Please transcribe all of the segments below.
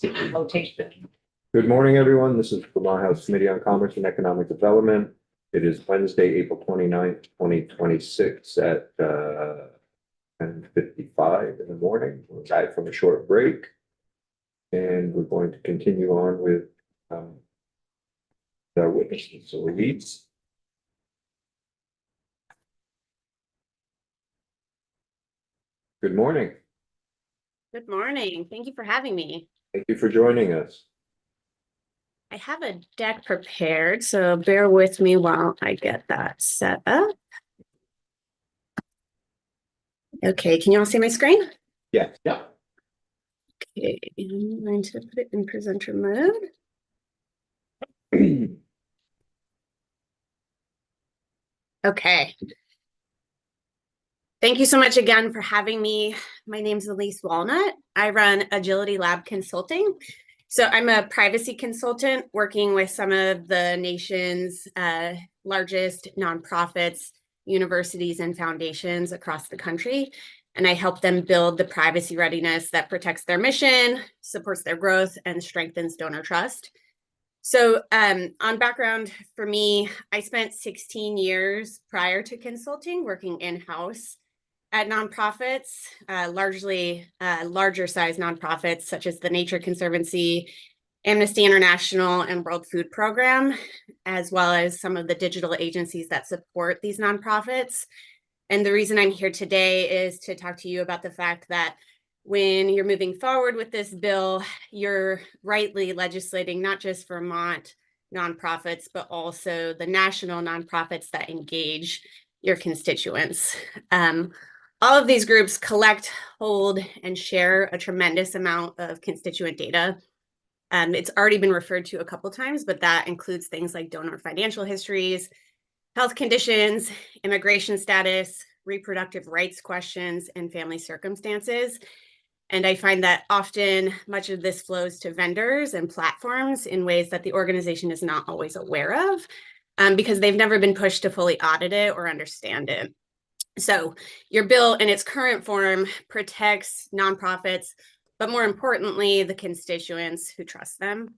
Rotation. Good morning, everyone. This is Vermont House Committee on Commerce and Economic Development. It is Wednesday, April 29th, 2026 at 10:55 in the morning. We're back from a short break. And we're going to continue on with our witnesses. So Louise. Good morning. Good morning. Thank you for having me. Thank you for joining us. I have a deck prepared, so bear with me while I get that set up. Okay, can you all see my screen? Yes. Yeah. Okay, I'm going to put it in presenter mode. Okay. Thank you so much again for having me. My name is Elise Walnut. I run Agility Lab Consulting. So I'm a privacy consultant working with some of the nation's largest nonprofits, universities, and foundations across the country. And I help them build the privacy readiness that protects their mission, supports their growth, and strengthens donor trust. So on background for me, I spent 16 years prior to consulting working in-house at nonprofits, largely larger size nonprofits such as the Nature Conservancy, Amnesty International, and World Food Program, as well as some of the digital agencies that support these nonprofits. And the reason I'm here today is to talk to you about the fact that when you're moving forward with this bill, you're rightly legislating not just Vermont nonprofits, but also the national nonprofits that engage your constituents. All of these groups collect, hold, and share a tremendous amount of constituent data. It's already been referred to a couple times, but that includes things like donor financial histories, health conditions, immigration status, reproductive rights questions, and family circumstances. And I find that often much of this flows to vendors and platforms in ways that the organization is not always aware of because they've never been pushed to fully audit it or understand it. So your bill in its current form protects nonprofits, but more importantly, the constituents who trust them.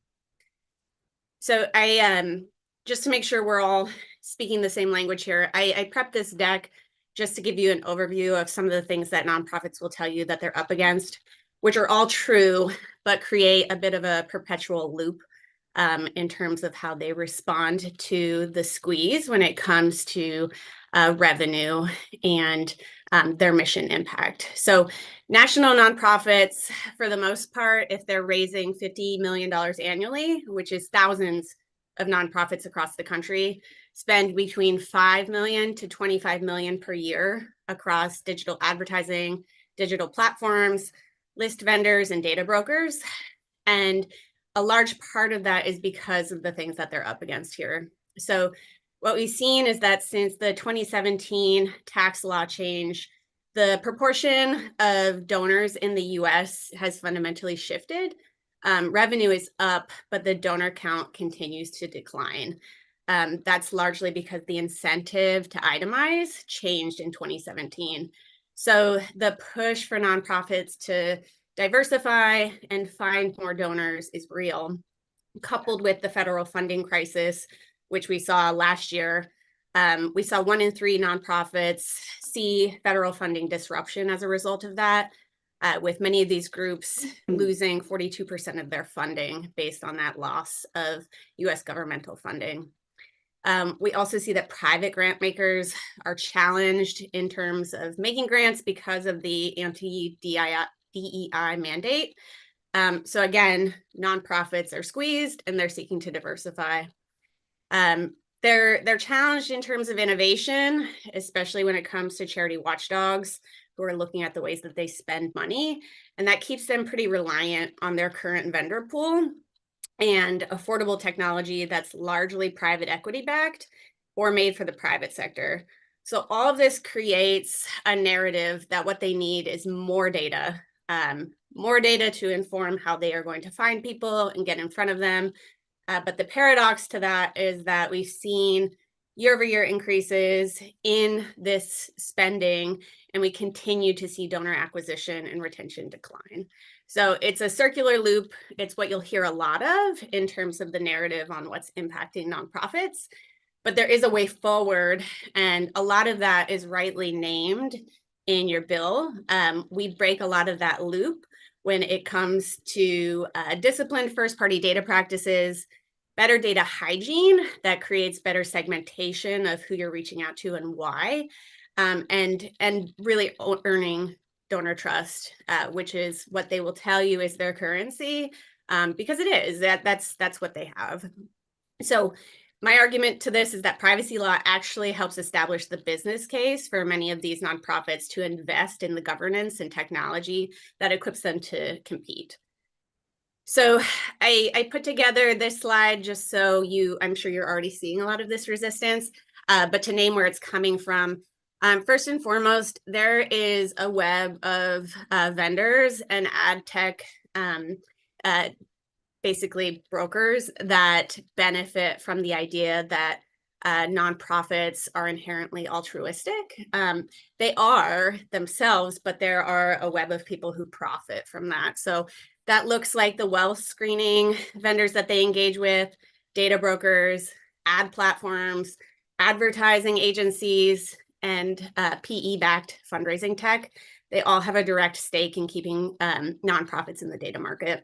So I, just to make sure we're all speaking the same language here, I prepped this deck just to give you an overview of some of the things that nonprofits will tell you that they're up against, which are all true, but create a bit of a perpetual loop in terms of how they respond to the squeeze when it comes to revenue and their mission impact. So national nonprofits, for the most part, if they're raising $50 million annually, which is thousands of nonprofits across the country, spend between $5 million to $25 million per year across digital advertising, digital platforms, list vendors, and data brokers. And a large part of that is because of the things that they're up against here. So what we've seen is that since the 2017 tax law change, the proportion of donors in the US has fundamentally shifted. Revenue is up, but the donor count continues to decline. That's largely because the incentive to itemize changed in 2017. So the push for nonprofits to diversify and find more donors is real, coupled with the federal funding crisis, which we saw last year. We saw 1 in 3 nonprofits see federal funding disruption as a result of that, with many of these groups losing 42% of their funding based on that loss of US governmental funding. We also see that private grant makers are challenged in terms of making grants because of the anti-DEI mandate. So again, nonprofits are squeezed and they're seeking to diversify. They're challenged in terms of innovation, especially when it comes to charity watchdogs who are looking at the ways that they spend money. And that keeps them pretty reliant on their current vendor pool and affordable technology that's largely private equity backed or made for the private sector. So all of this creates a narrative that what they need is more data to inform how they are going to find people and get in front of them. But the paradox to that is that we've seen year-over-year increases in this spending, and we continue to see donor acquisition and retention decline. So it's a circular loop. It's what you'll hear a lot of in terms of the narrative on what's impacting nonprofits. But there is a way forward, and a lot of that is rightly named in your bill. We break a lot of that loop when it comes to disciplined first-party data practices, better data hygiene that creates better segmentation of who you're reaching out to and why, and really earning donor trust, which is what they will tell you is their currency, because it is. That's what they have. So my argument to this is that privacy law actually helps establish the business case for many of these nonprofits to invest in the governance and technology that equips them to compete. So I put together this slide just so I'm sure you're already seeing a lot of this resistance, but to name where it's coming from. First and foremost, there is a web of vendors and ad tech basically brokers that benefit from the idea that nonprofits are inherently altruistic. They are themselves, but there are a web of people who profit from that. So that looks like the wealth screening vendors that they engage with, data brokers, ad platforms, advertising agencies, and PE-backed fundraising tech. They all have a direct stake in keeping nonprofits in the data market.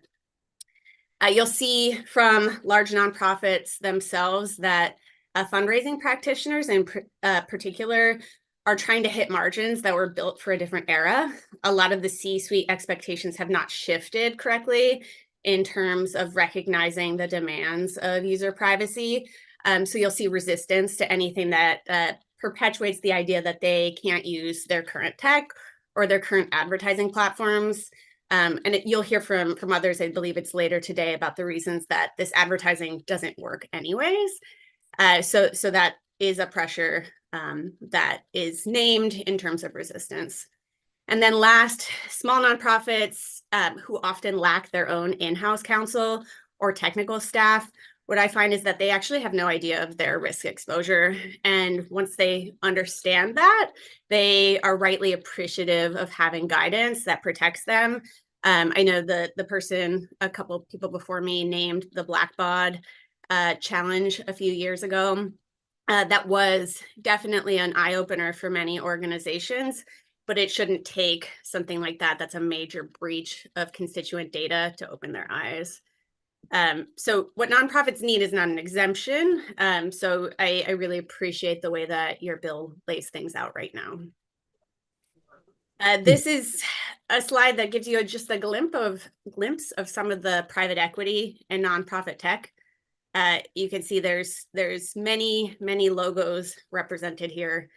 You'll see from large nonprofits themselves that fundraising practitioners in particular are trying to hit margins that were built for a different era. A lot of the C-suite expectations have not shifted correctly in terms of recognizing the demands of user privacy. So you'll see resistance to anything that perpetuates the idea that they can't use their current tech or their current advertising platforms. And you'll hear from others, I believe it's later today, about the reasons that this advertising doesn't work anyways. So that is a pressure that is named in terms of resistance. And then last, small nonprofits who often lack their own in-house counsel or technical staff, what I find is that they actually have no idea of their risk exposure. And once they understand that, they are rightly appreciative of having guidance that protects them. I know the person, a couple of people before me, named the Blackbaud challenge a few years ago. That was definitely an eye-opener for many organizations, but it shouldn't take something like that that's a major breach of constituent data to open their eyes. So what nonprofits need is not an exemption. So I really appreciate the way that your bill lays things out right now. This is a slide that gives you just a glimpse of some of the private equity and nonprofit tech. You can see there's many logos represented here.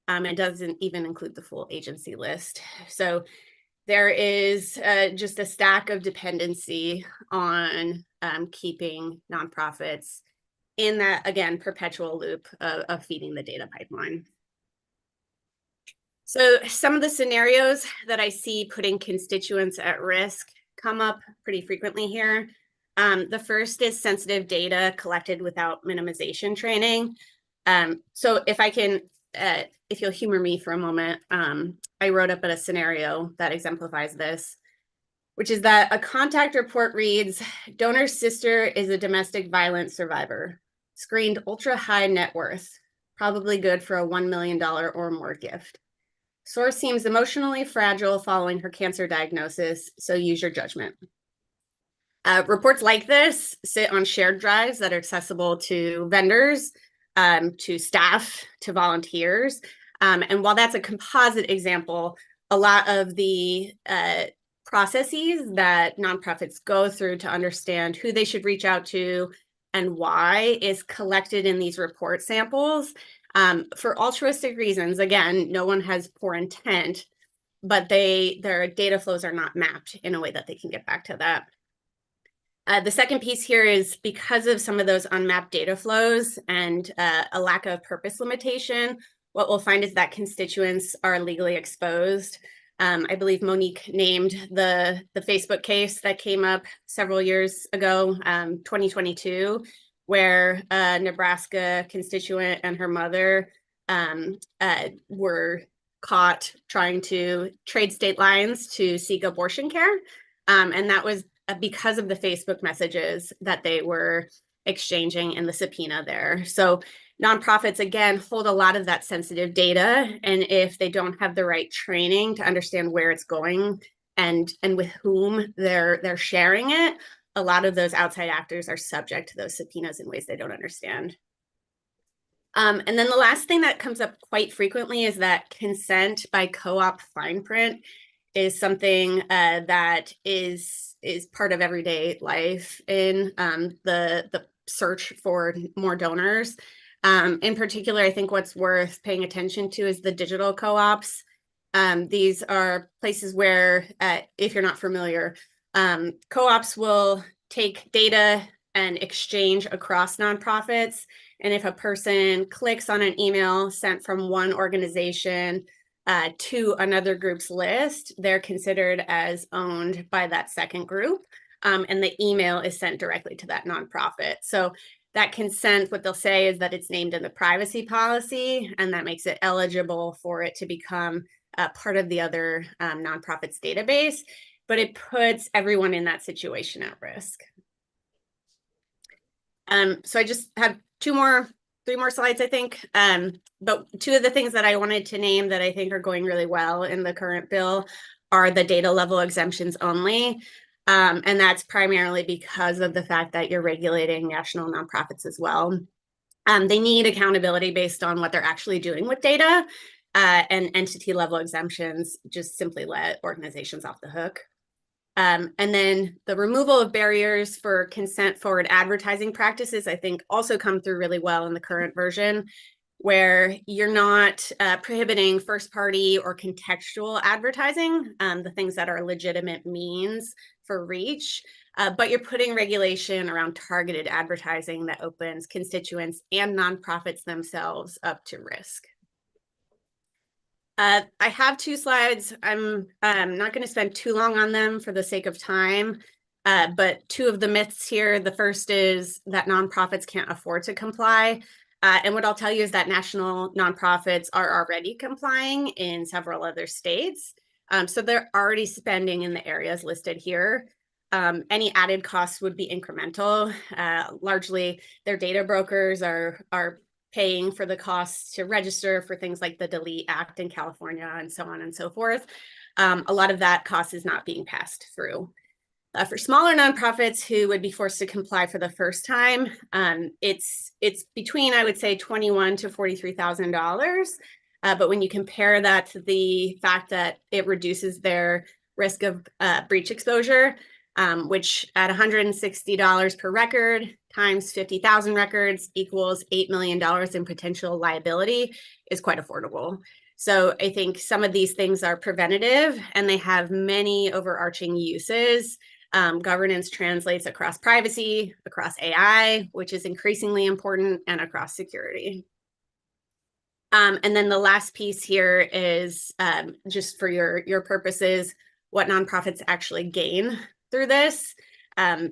It doesn't even include the full agency list. So there is just a stack of dependency on keeping nonprofits in that, again, perpetual loop of feeding the data pipeline. So some of the scenarios that I see putting constituents at risk come up pretty frequently here. The first is sensitive data collected without minimization training. So if you'll humor me for a moment, I wrote up a scenario that exemplifies this, which is that a contact report reads, donor's sister is a domestic violence survivor, screened ultra high net worth, probably good for a $1 million or more gift. Source seems emotionally fragile following her cancer diagnosis, so use your judgment. Reports like this sit on shared drives that are accessible to vendors, to staff, to volunteers. And while that's a composite example, a lot of the processes that nonprofits go through to understand who they should reach out to and why is collected in these report samples. For altruistic reasons, again, no one has poor intent, but their data flows are not mapped in a way that they can get back to that. The second piece here is because of some of those unmapped data flows and a lack of purpose limitation, what we'll find is that constituents are legally exposed. I believe Monique named the Facebook case that came up several years ago, 2022, where a Nebraska constituent and her mother were caught trying to trade state lines to seek abortion care. And that was because of the Facebook messages that they were exchanging in the subpoena there. So nonprofits, again, hold a lot of that sensitive data. And if they don't have the right training to understand where it's going and with whom they're sharing it, a lot of those outside actors are subject to those subpoenas in ways they don't understand. And then the last thing that comes up quite frequently is that consent by co-op fine print is something that is part of everyday life in the search for more donors. In particular, I think what's worth paying attention to is the digital co-ops. These are places where, if you're not familiar, co-ops will take data and exchange across nonprofits. And if a person clicks on an email sent from one organization to another group's list, they're considered as owned by that second group. And the email is sent directly to that nonprofit. So that consent, what they'll say is that it's named in the privacy policy, and that makes it eligible for it to become part of the other nonprofits database, but it puts everyone in that situation at risk. So I just have three more slides, I think. But two of the things that I wanted to name that I think are going really well in the current bill are the data level exemptions only. And that's primarily because of the fact that you're regulating national nonprofits as well. They need accountability based on what they're actually doing with data, and entity level exemptions just simply let organizations off the hook. And then the removal of barriers for consent forward advertising practices, I think, also come through really well in the current version, where you're not prohibiting first party or contextual advertising, the things that are legitimate means for reach, but you're putting regulation around targeted advertising that opens constituents and nonprofits themselves up to risk. I have two slides. I'm not going to spend too long on them for the sake of time, but two of the myths here. The first is that nonprofits can't afford to comply. And what I'll tell you is that national nonprofits are already complying in several other states. So they're already spending in the areas listed here. Any added costs would be incremental. Largely, their data brokers are paying for the costs to register for things like the Delete Act in California and so on and so forth. A lot of that cost is not being passed through. For smaller nonprofits who would be forced to comply for the first time, it's between, I would say, $21,000 to $43,000. But when you compare that to the fact that it reduces their risk of breach exposure, which at $160 per record times 50,000 records equals $8 million in potential liability, is quite affordable. So I think some of these things are preventative and they have many overarching uses. Governance translates across privacy, across AI, which is increasingly important, and across security. And then the last piece here is just for your purposes, what nonprofits actually gain through this.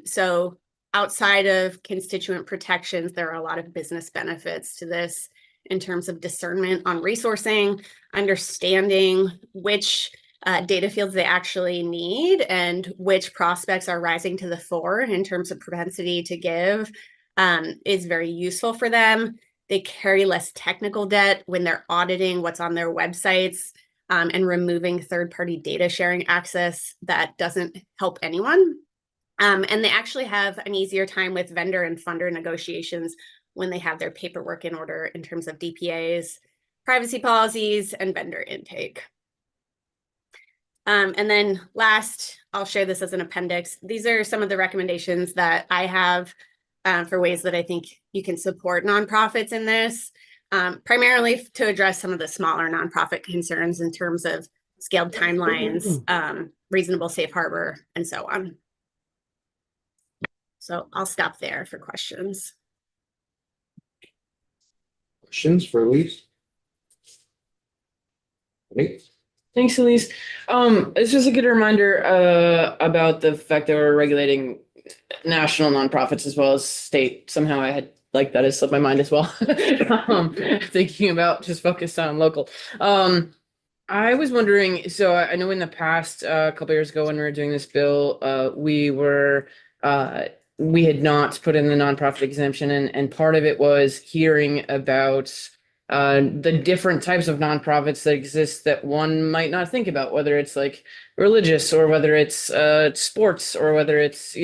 So outside of constituent protections, there are a lot of business benefits to this in terms of discernment on resourcing, understanding which data fields they actually need and which prospects are rising to the fore in terms of propensity to give is very useful for them. They carry less technical debt when they're auditing what's on their websites and removing third-party data sharing access that doesn't help anyone. And they actually have an easier time with vendor and funder negotiations when they have their paperwork in order in terms of DPAs, privacy policies, and vendor intake. And then last, I'll share this as an appendix. These are some of the recommendations that I have for ways that I think you can support nonprofits in this, primarily to address some of the smaller nonprofit concerns in terms of scaled timelines, reasonable safe harbor, and so on. So I'll stop there for questions. Questions for Elise? Nate? Thanks, Elise. It's just a good reminder about the fact that we're regulating national nonprofits as well as state. Somehow I had that has slipped my mind as well. Thinking about just focused on local. I was wondering, so I know in the past, a couple years ago when we were doing this bill, we had not put in the nonprofit exemption, and part of it was hearing about the different types of nonprofits that exist that one might not think about, whether it's like religious or whether it's sports or whether it's,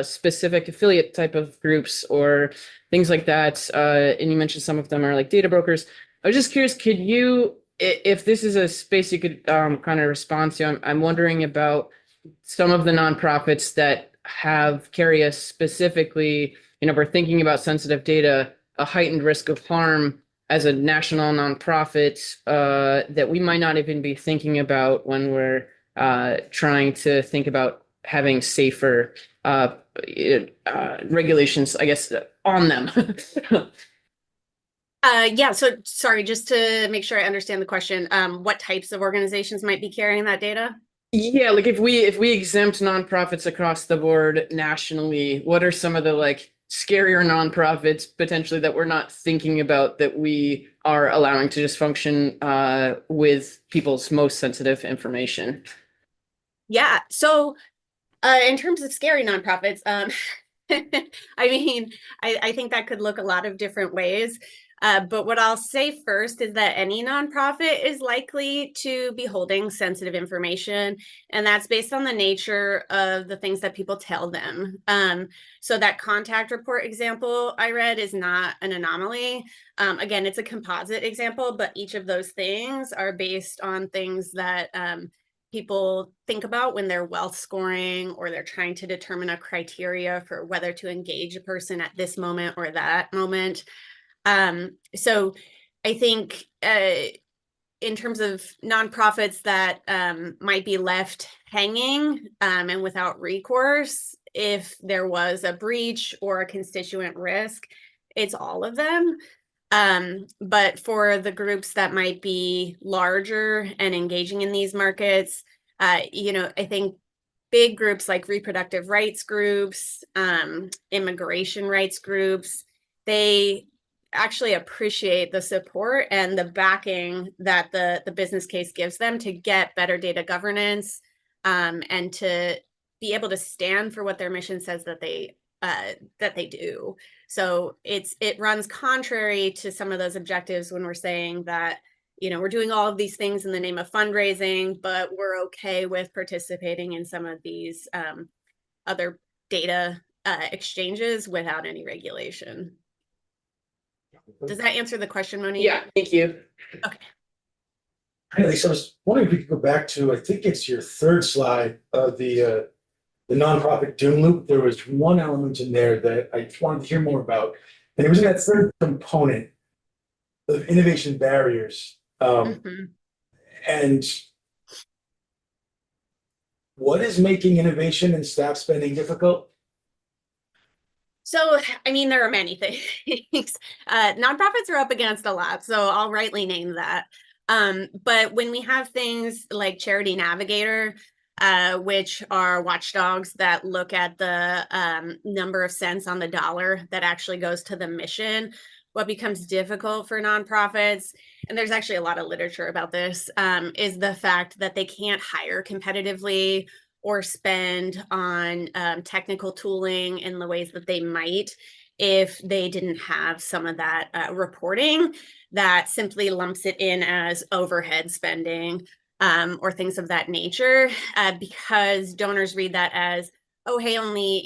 specific affiliate type of groups or things like that. And you mentioned some of them are like data brokers. I was just curious, could you, if this is a space you could kind of respond to, I'm wondering about some of the nonprofits that have carry a specifically, we're thinking about sensitive data, a heightened risk of harm as a national nonprofit that we might not even be thinking about when we're trying to think about having safer regulations, I guess, on them. Yeah, so sorry, just to make sure I understand the question, what types of organizations might be carrying that data? Yeah, like if we exempt nonprofits across the board nationally, what are some of the like scarier nonprofits potentially that we're not thinking about that we are allowing to just function with people's most sensitive information? Yeah, so in terms of scary nonprofits, I mean, I think that could look a lot of different ways. But what I'll say first is that any nonprofit is likely to be holding sensitive information, and that's based on the nature of the things that people tell them. So that contact report example I read is not an anomaly. Again, it's a composite example, but each of those things are based on things that people think about when they're wealth scoring or they're trying to determine a criteria for whether to engage a person at this moment or that moment. So I think in terms of nonprofits that might be left hanging and without recourse, if there was a breach or a constituent risk, it's all of them. But for the groups that might be larger and engaging in these markets, I think big groups like reproductive rights groups, immigration rights groups, they actually appreciate the support and the backing that the business case gives them to get better data governance and to be able to stand for what their mission says that they do. So it runs contrary to some of those objectives when we're saying that we're doing all of these things in the name of fundraising, but we're okay with participating in some of these other data exchanges without any regulation. Does that answer the question, Monique? Yeah, thank you. Okay. Hey, Lisa, I was wondering if we could go back to, I think it's your third slide of the nonprofit doom loop. There was one element in there that I wanted to hear more about, and it was in that third component of innovation barriers. And what is making innovation and staff spending difficult? So, I mean, there are many things. Nonprofits are up against a lot, so I'll rightly name that. But when we have things like Charity Navigator, which are watchdogs that look at the number of cents on the dollar that actually goes to the mission, what becomes difficult for nonprofits, and there's actually a lot of literature about this, is the fact that they can't hire competitively or spend on technical tooling in the ways that they might if they didn't have some of that reporting that simply lumps it in as overhead spending or things of that nature, because donors read that as, oh, hey, only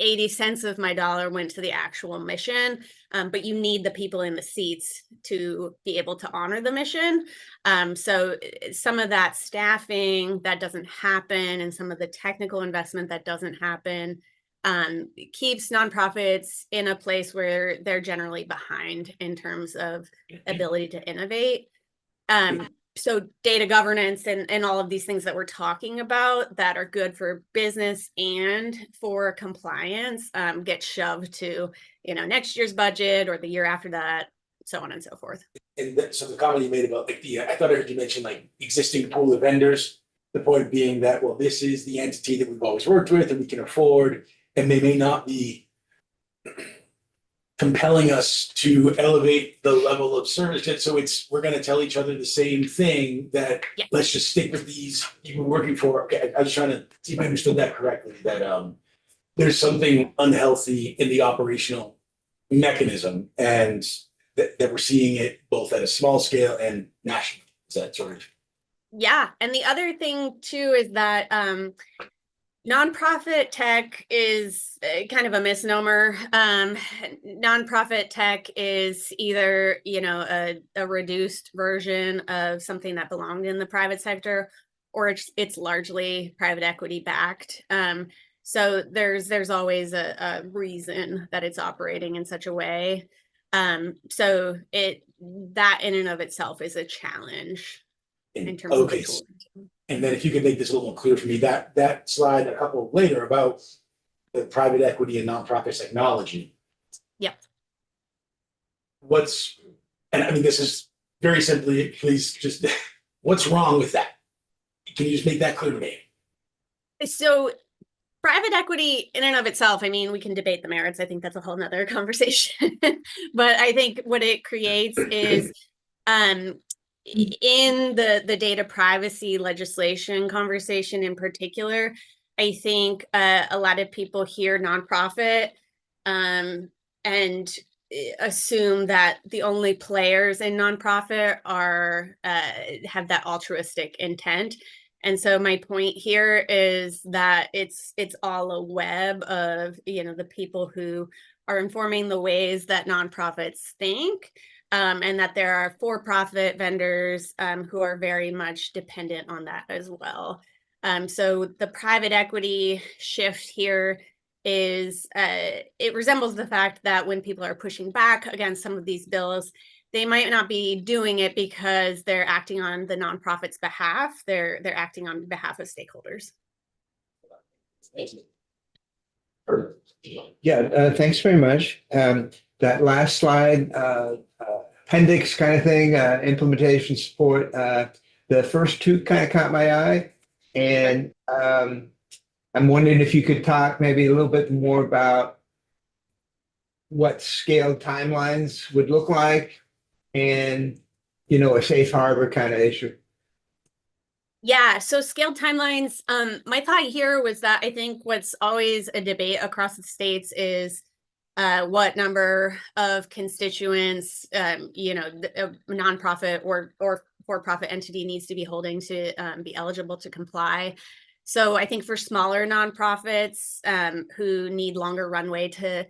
80 cents of my dollar went to the actual mission, but you need the people in the seats to be able to honor the mission. So some of that staffing that doesn't happen and some of the technical investment that doesn't happen keeps nonprofits in a place where they're generally behind in terms of ability to innovate. So data governance and all of these things that we're talking about that are good for business and for compliance get shoved to next year's budget or the year after that, so on and so forth. And so the comment you made about I thought I heard you mention like existing pool of vendors. The point being that, well, this is the entity that we've always worked with and we can afford, and they may not be compelling us to elevate the level of service. And so we're going to tell each other the same thing that Yeah. let's just stick with these people we're working for. Okay, I was trying to see if I understood that correctly, that there's something unhealthy in the operational mechanism and that we're seeing it both at a small scale and national. Is that sort of? Yeah, and the other thing too is that nonprofit tech is kind of a misnomer. Nonprofit tech is either, you know, a reduced version of something that belonged in the private sector, or it's largely private equity backed. So there's always a reason that it's operating in such a way. So that in and of itself is a challenge in terms of the Okay. tool. And then if you could make this a little more clear for me, that slide a couple later about the private equity and nonprofit technology. Yep. And I mean, this is very simply, please just, what's wrong with that? Can you just make that clear to me? So private equity in and of itself, I mean, we can debate the merits. I think that's a whole nother conversation. But I think what it creates is in the data privacy legislation conversation in particular, I think a lot of people hear nonprofit and assume that the only players in nonprofit are have that altruistic intent. And so my point here is that it's all a web of, you know, the people who are informing the ways that nonprofits think, and that there are for-profit vendors who are very much dependent on that as well. So the private equity shift here is it resembles the fact that when people are pushing back against some of these bills, they might not be doing it because they're acting on the nonprofit's behalf. They're acting on behalf of stakeholders. Yeah, thanks very much. That last slide, appendix kind of thing, implementation support, the first two kind of caught my eye. And I'm wondering if you could talk maybe a little bit more about what scaled timelines would look like and, you know, a safe harbor kind of issue. Yeah, so scaled timelines. My thought here was that I think what's always a debate across the states is what number of constituents, you know, a nonprofit or for-profit entity needs to be holding to be eligible to comply. So I think for smaller nonprofits who need longer runway to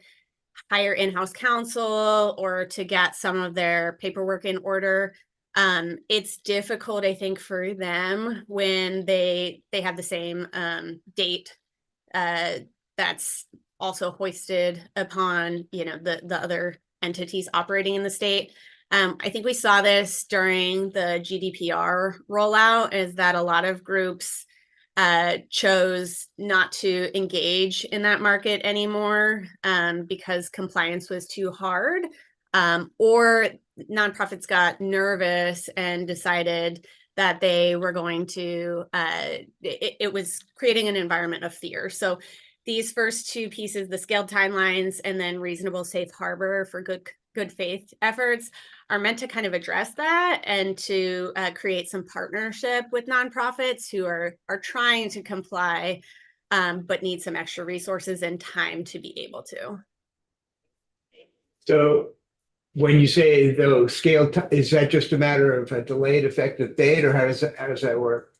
hire in-house counsel or to get some of their paperwork in order, it's difficult, I think, for them when they have the same date that's also hoisted upon, you know, the other entities operating in the state. I think we saw this during the GDPR rollout, is that a lot of groups chose not to engage in that market anymore because compliance was too hard, or nonprofits got nervous and decided that they were going to, it was creating an environment of fear. So these first two pieces, the scaled timelines and then reasonable safe harbor for good faith efforts, are meant to kind of address that and to create some partnership with nonprofits who are trying to comply, but need some extra resources and time to be able to. So when you say though scale, is that just a matter of a delayed effective date, or how does that work?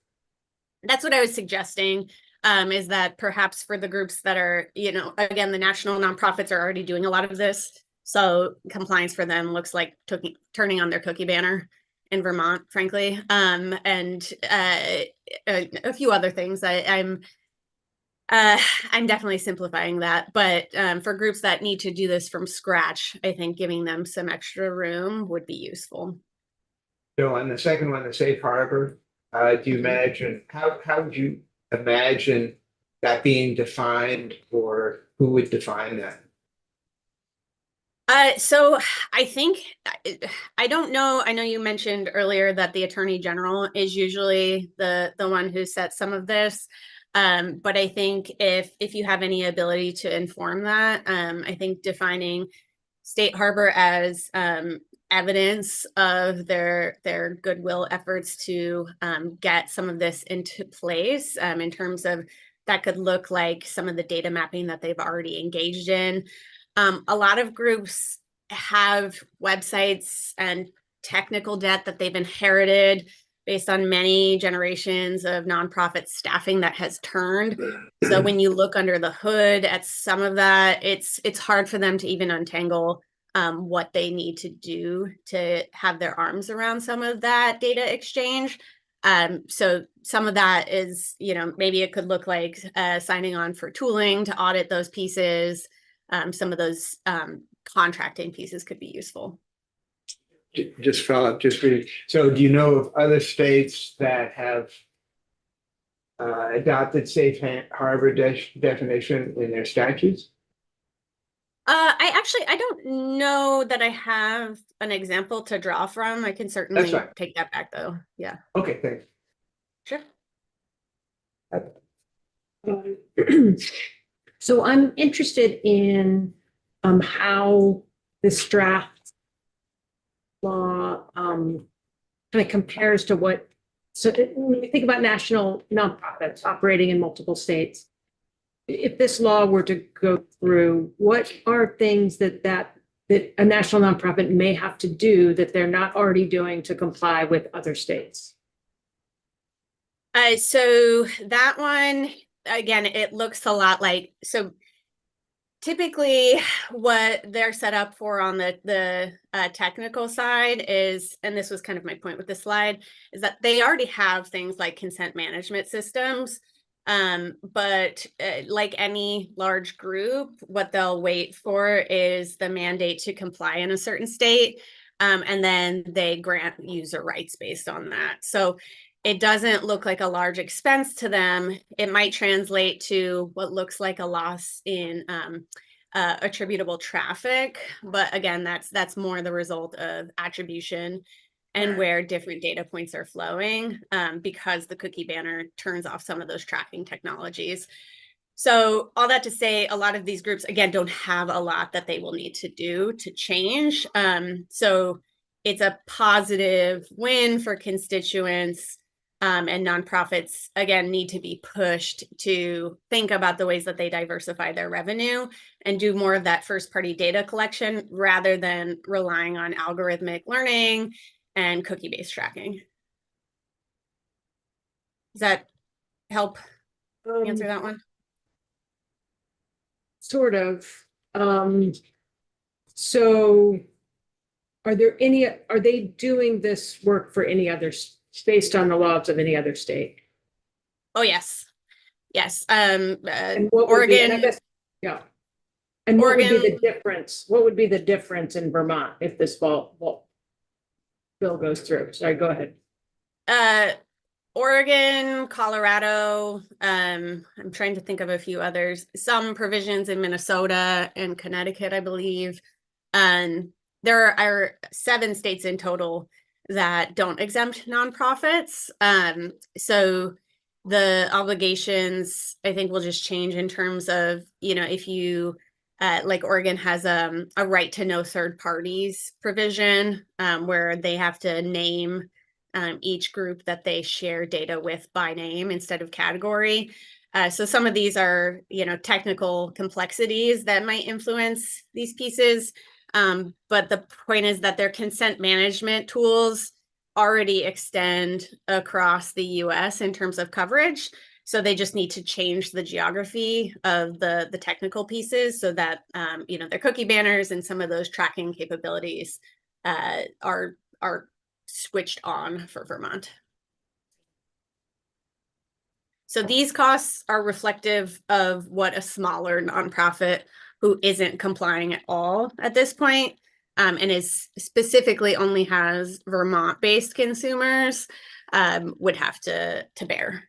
That's what I was suggesting. Is that perhaps for the groups that are, you know, again, the national nonprofits are already doing a lot of this. So compliance for them looks like turning on their cookie banner in Vermont, frankly, and a few other things. I'm definitely simplifying that, but for groups that need to do this from scratch, I think giving them some extra room would be useful. So on the second one, the safe harbor, do you imagine, how would you imagine that being defined, or who would define that? So I think, I don't know. I know you mentioned earlier that the Attorney General is usually the one who sets some of this. But I think if you have any ability to inform that, I think defining State Harbor as evidence of their goodwill efforts to get some of this into place in terms of that could look like some of the data mapping that they've already engaged in. A lot of groups have websites and technical debt that they've inherited based on many generations of nonprofit staffing that has turned. So when you look under the hood at some of that, it's hard for them to even untangle what they need to do to have their arms around some of that data exchange. So some of that is, maybe it could look like signing on for tooling to audit those pieces. Some of those contracting pieces could be useful. Just follow up, just really. So do you know of other states that have adopted safe harbor definition in their statutes? I don't know that I have an example to draw from. I can certainly fine. take that back though. Yeah, Okay, thanks. sure. So I'm interested in how this draft law kind of compares to what, so when we think about national nonprofits operating in multiple states, if this law were to go through, what are things that a national nonprofit may have to do that they're not already doing to comply with other states? So that one, again, it looks a lot like, so typically what they're set up for on the technical side is, and this was kind of my point with this slide, is that they already have things like consent management systems. But like any large group, what they'll wait for is the mandate to comply in a certain state. And then they grant user rights based on that. So it doesn't look like a large expense to them. It might translate to what looks like a loss in attributable traffic. But again, that's more the result of attribution and where different data points are flowing because the cookie banner turns off some of those tracking technologies. So all that to say, a lot of these groups, again, don't have a lot that they will need to do to change. So it's a positive win for constituents and nonprofits, again, need to be pushed to think about the ways that they diversify their revenue and do more of that first party data collection rather than relying on algorithmic learning and cookie-based tracking. Does that help answer that one? Sort of. So are they doing this work for any others based on the laws of any other state? Oh, yes. Yes. And what would be, and I Oregon. guess, yeah. And what would be Oregon. the difference? What would be the difference in Vermont if this bill goes through? Sorry, go ahead. Oregon, Colorado, I'm trying to think of a few others, some provisions in Minnesota and Connecticut, I believe. And there are 7 states in total that don't exempt nonprofits. So the obligations, I think, will just change in terms of, if you, like Oregon has a right to know third parties provision where they have to name each group that they share data with by name instead of category. So some of these are, technical complexities that might influence these pieces. But the point is that their consent management tools already extend across the US in terms of coverage. So they just need to change the geography of the technical pieces so that, their cookie banners and some of those tracking capabilities are switched on for Vermont. So these costs are reflective of what a smaller nonprofit who isn't complying at all at this point, and is specifically only has Vermont-based consumers would have to bear.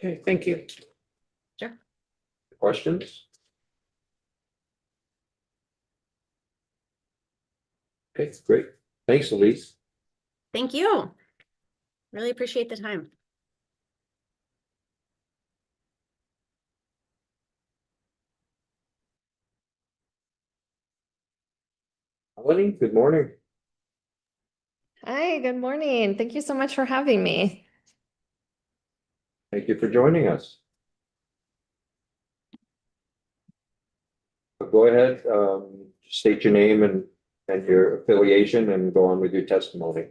Okay, thank you. Sure. Questions? Okay, great. Thanks, Elise. Thank you. Really appreciate the time. Melanie, good morning. Hi, good morning. Thank you so much for having me. Thank you for joining us. Go ahead, state your name and your affiliation and go on with your testimony.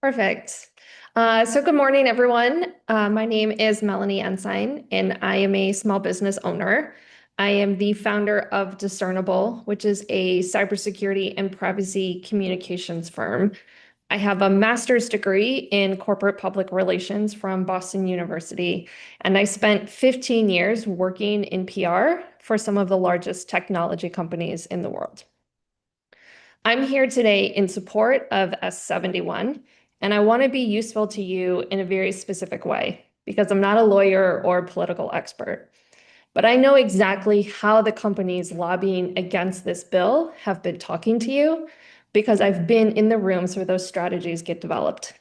Perfect. So good morning, everyone. My name is Melanie Ensign, and I am a small business owner. I am the founder of Discernible, which is a cybersecurity and privacy communications firm. I have a master's degree in corporate public relations from Boston University, and I spent 15 years working in PR for some of the largest technology companies in the world. I'm here today in support of S71, and I want to be useful to you in a very specific way because I'm not a lawyer or a political expert. But I know exactly how the companies lobbying against this bill have been talking to you because I've been in the rooms where those strategies get developed.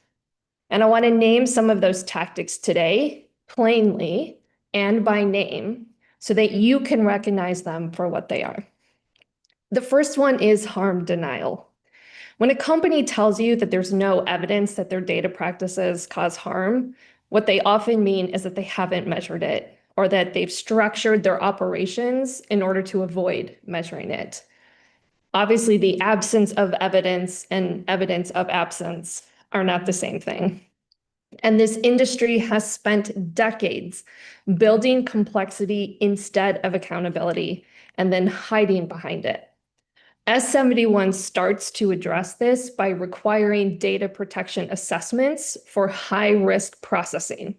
And I want to name some of those tactics today, plainly and by name, so that you can recognize them for what they are. The first one is harm denial. When a company tells you that there's no evidence that their data practices cause harm, what they often mean is that they haven't measured it or that they've structured their operations in order to avoid measuring it. Obviously, the absence of evidence and evidence of absence are not the same thing. And this industry has spent decades building complexity instead of accountability and then hiding behind it. S71 starts to address this by requiring data protection assessments for high-risk processing,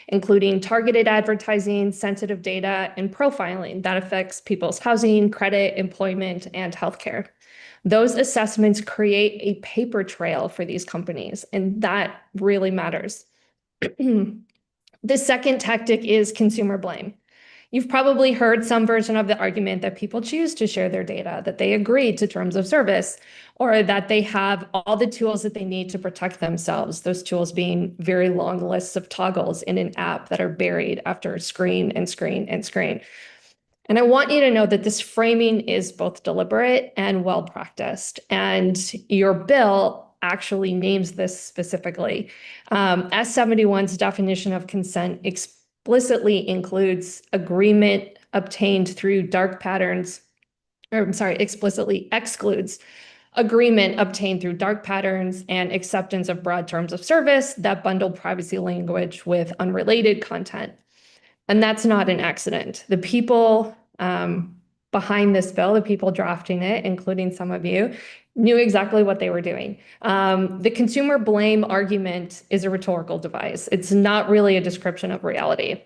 including targeted advertising, sensitive data, and profiling that affects people's housing, credit, employment, and healthcare. Those assessments create a paper trail for these companies, and that really matters. The second tactic is consumer blame. You've probably heard some version of the argument that people choose to share their data, that they agree to terms of service, or that they have all the tools that they need to protect themselves, those tools being very long lists of toggles in an app that are buried after screen and screen and screen. And I want you to know that this framing is both deliberate and well practiced. And your bill actually names this specifically. S71's definition of consent explicitly includes agreement obtained through dark patterns, or I'm sorry, explicitly excludes agreement obtained through dark patterns and acceptance of broad terms of service that bundle privacy language with unrelated content. And that's not an accident. The people behind this bill, the people drafting it, including some of you, knew exactly what they were doing. The consumer blame argument is a rhetorical device. It's not really a description of reality.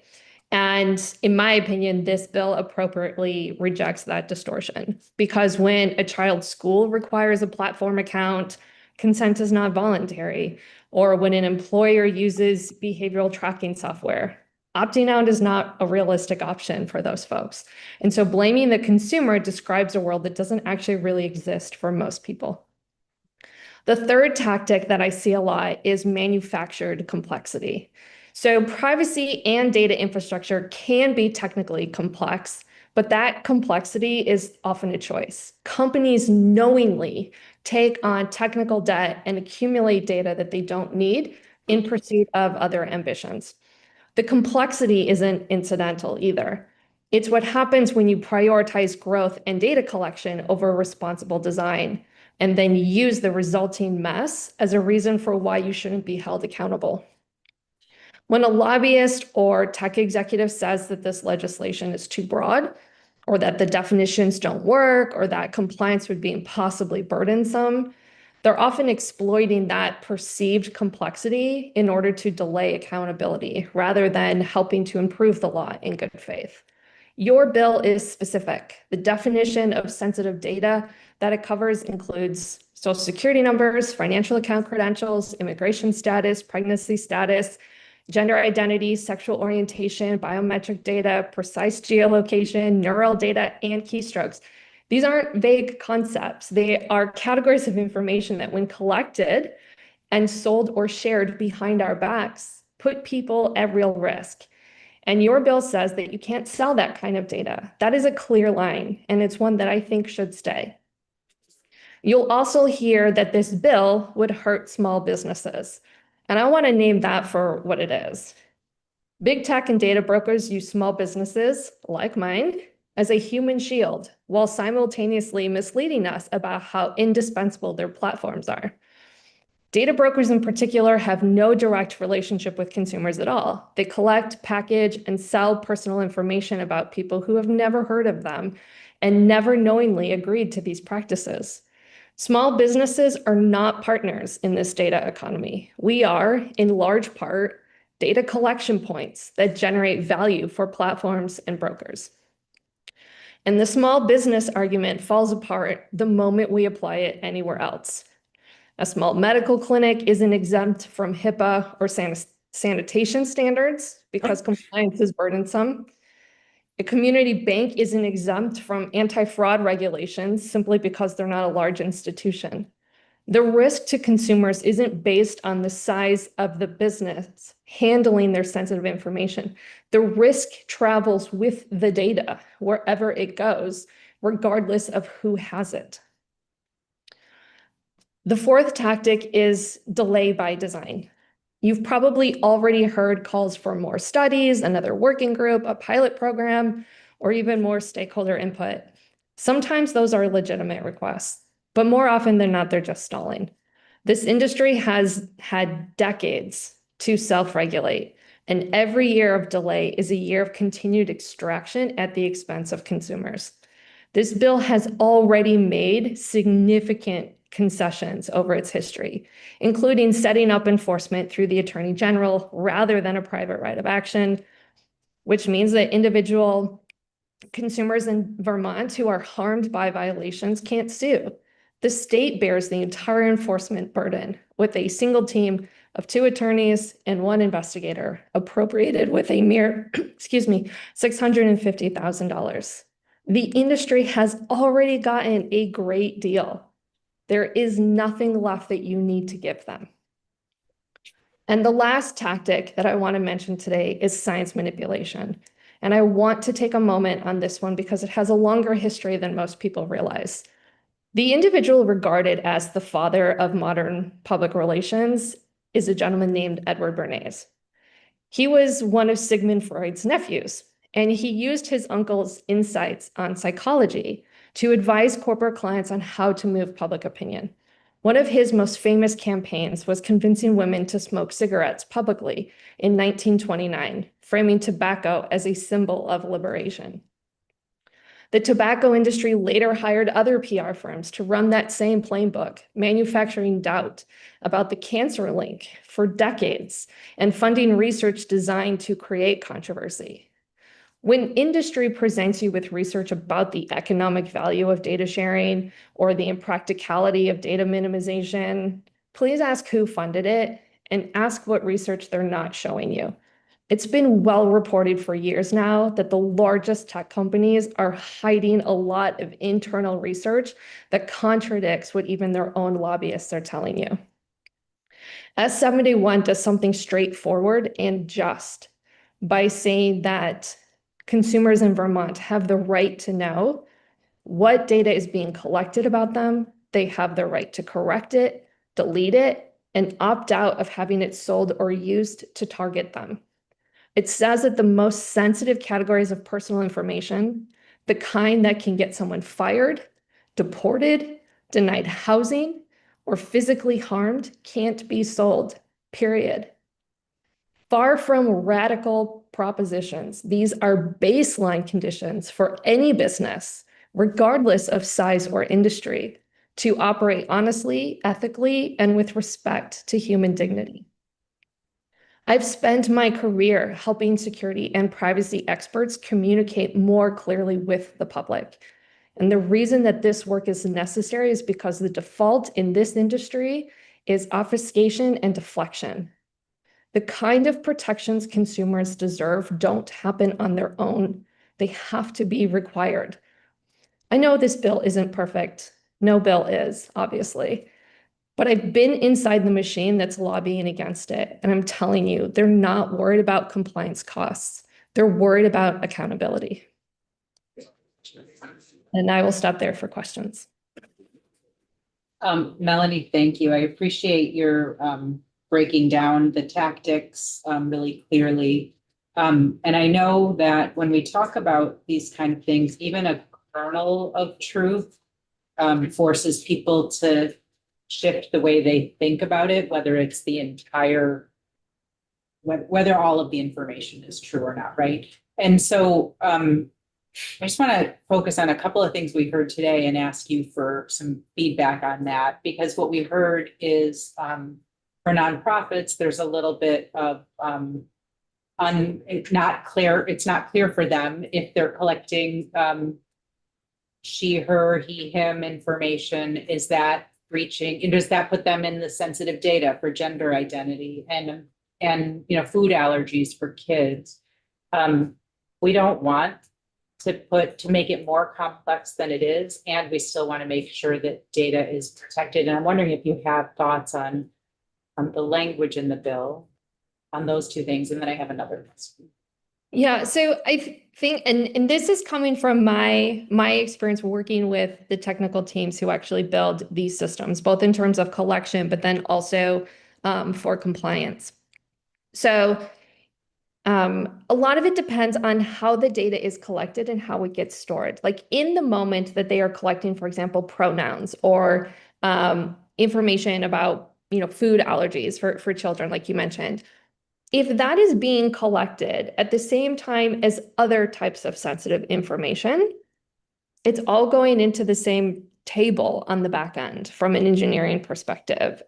And in my opinion, this bill appropriately rejects that distortion because when a child's school requires a platform account, consent is not voluntary. Or when an employer uses behavioral tracking software, opting out is not a realistic option for those folks. And so blaming the consumer describes a world that doesn't actually really exist for most people. The third tactic that I see a lot is manufactured complexity. So privacy and data infrastructure can be technically complex, but that complexity is often a choice. Companies knowingly take on technical debt and accumulate data that they don't need in pursuit of other ambitions. The complexity isn't incidental either. It's what happens when you prioritize growth and data collection over responsible design, and then use the resulting mess as a reason for why you shouldn't be held accountable. When a lobbyist or tech executive says that this legislation is too broad, or that the definitions don't work, or that compliance would be impossibly burdensome, they're often exploiting that perceived complexity in order to delay accountability rather than helping to improve the law in good faith. Your bill is specific. The definition of sensitive data that it covers includes social security numbers, financial account credentials, immigration status, pregnancy status, gender identity, sexual orientation, biometric data, precise geolocation, neural data, and keystrokes. These aren't vague concepts. They are categories of information that when collected and sold or shared behind our backs, put people at real risk. And your bill says that you can't sell that kind of data. That is a clear line, and it's one that I think should stay. You'll also hear that this bill would hurt small businesses. And I want to name that for what it is. Big tech and data brokers use small businesses, like mine, as a human shield, while simultaneously misleading us about how indispensable their platforms are. Data brokers in particular have no direct relationship with consumers at all. They collect, package, and sell personal information about people who have never heard of them and never knowingly agreed to these practices. Small businesses are not partners in this data economy. We are, in large part, data collection points that generate value for platforms and brokers. And the small business argument falls apart the moment we apply it anywhere else. A small medical clinic isn't exempt from HIPAA or sanitation standards because compliance is burdensome. A community bank isn't exempt from anti-fraud regulations simply because they're not a large institution. The risk to consumers isn't based on the size of the business handling their sensitive information. The risk travels with the data wherever it goes, regardless of who has it. The fourth tactic is delay by design. You've probably already heard calls for more studies, another working group, a pilot program, or even more stakeholder input. Sometimes those are legitimate requests, but more often than not, they're just stalling. This industry has had decades to self-regulate, and every year of delay is a year of continued extraction at the expense of consumers. This bill has already made significant concessions over its history, including setting up enforcement through the Attorney General rather than a private right of action, which means that individual consumers in Vermont who are harmed by violations can't sue. The state bears the entire enforcement burden with a single team of 2 attorneys and 1 investigator, appropriated with a mere, $650,000. The industry has already gotten a great deal. There is nothing left that you need to give them. And the last tactic that I want to mention today is science manipulation. And I want to take a moment on this one because it has a longer history than most people realize. The individual regarded as the father of modern public relations is a gentleman named Edward Bernays. He was one of Sigmund Freud's nephews, and he used his uncle's insights on psychology to advise corporate clients on how to move public opinion. One of his most famous campaigns was convincing women to smoke cigarettes publicly in 1929, framing tobacco as a symbol of liberation. The tobacco industry later hired other PR firms to run that same playbook, manufacturing doubt about the cancer link for decades and funding research designed to create controversy. When industry presents you with research about the economic value of data sharing or the impracticality of data minimization, please ask who funded it and ask what research they're not showing you. It's been well reported for years now that the largest tech companies are hiding a lot of internal research that contradicts what even their own lobbyists are telling you. S71 does something straightforward and just by saying that consumers in Vermont have the right to know what data is being collected about them. They have the right to correct it, delete it, and opt out of having it sold or used to target them. It says that the most sensitive categories of personal information, the kind that can get someone fired, deported, denied housing, or physically harmed, can't be sold, period. Far from radical propositions, these are baseline conditions for any business, regardless of size or industry, to operate honestly, ethically, and with respect to human dignity. I've spent my career helping security and privacy experts communicate more clearly with the public. And the reason that this work is necessary is because the default in this industry is obfuscation and deflection. The kind of protections consumers deserve don't happen on their own. They have to be required. I know this bill isn't perfect. No bill is, obviously. But I've been inside the machine that's lobbying against it. And I'm telling you, they're not worried about compliance costs. They're worried about accountability. And I will stop there for questions. Melanie, thank you. I appreciate your breaking down the tactics really clearly. And I know that when we talk about these kind of things, even a kernel of truth forces people to shift the way they think about it, whether it's the entire, whether all of the information is true or not, right? And so I just want to focus on a couple of things we heard today and ask you for some feedback on that, because what we heard is for nonprofits, there's a little bit of it's not clear for them if they're collecting she, her, he, him information. Is that breaching, and does that put them in the sensitive data for gender identity and food allergies for kids? We don't want to make it more complex than it is, and we still want to make sure that data is protected. And I'm wondering if you have thoughts on the language in the bill on those two things, and then I have another question. Yeah, so I think, and this is coming from my experience working with the technical teams who actually build these systems, both in terms of collection, but then also for compliance. So a lot of it depends on how the data is collected and how it gets stored. Like in the moment that they are collecting, for example, pronouns or information about, food allergies for children, like you mentioned. If that is being collected at the same time as other types of sensitive information, it's all going into the same table on the back end from an engineering perspective.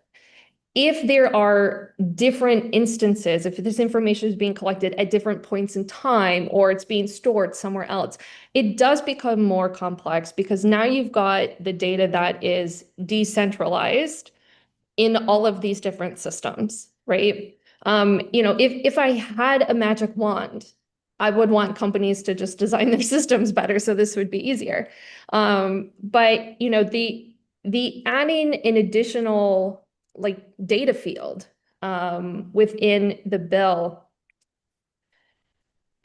If there are different instances, if this information is being collected at different points in time or it's being stored somewhere else, it does become more complex because now you've got the data that is decentralized in all of these different systems, right? If I had a magic wand, I would want companies to just design their systems better, so this would be easier. But the adding an additional data field within the bill,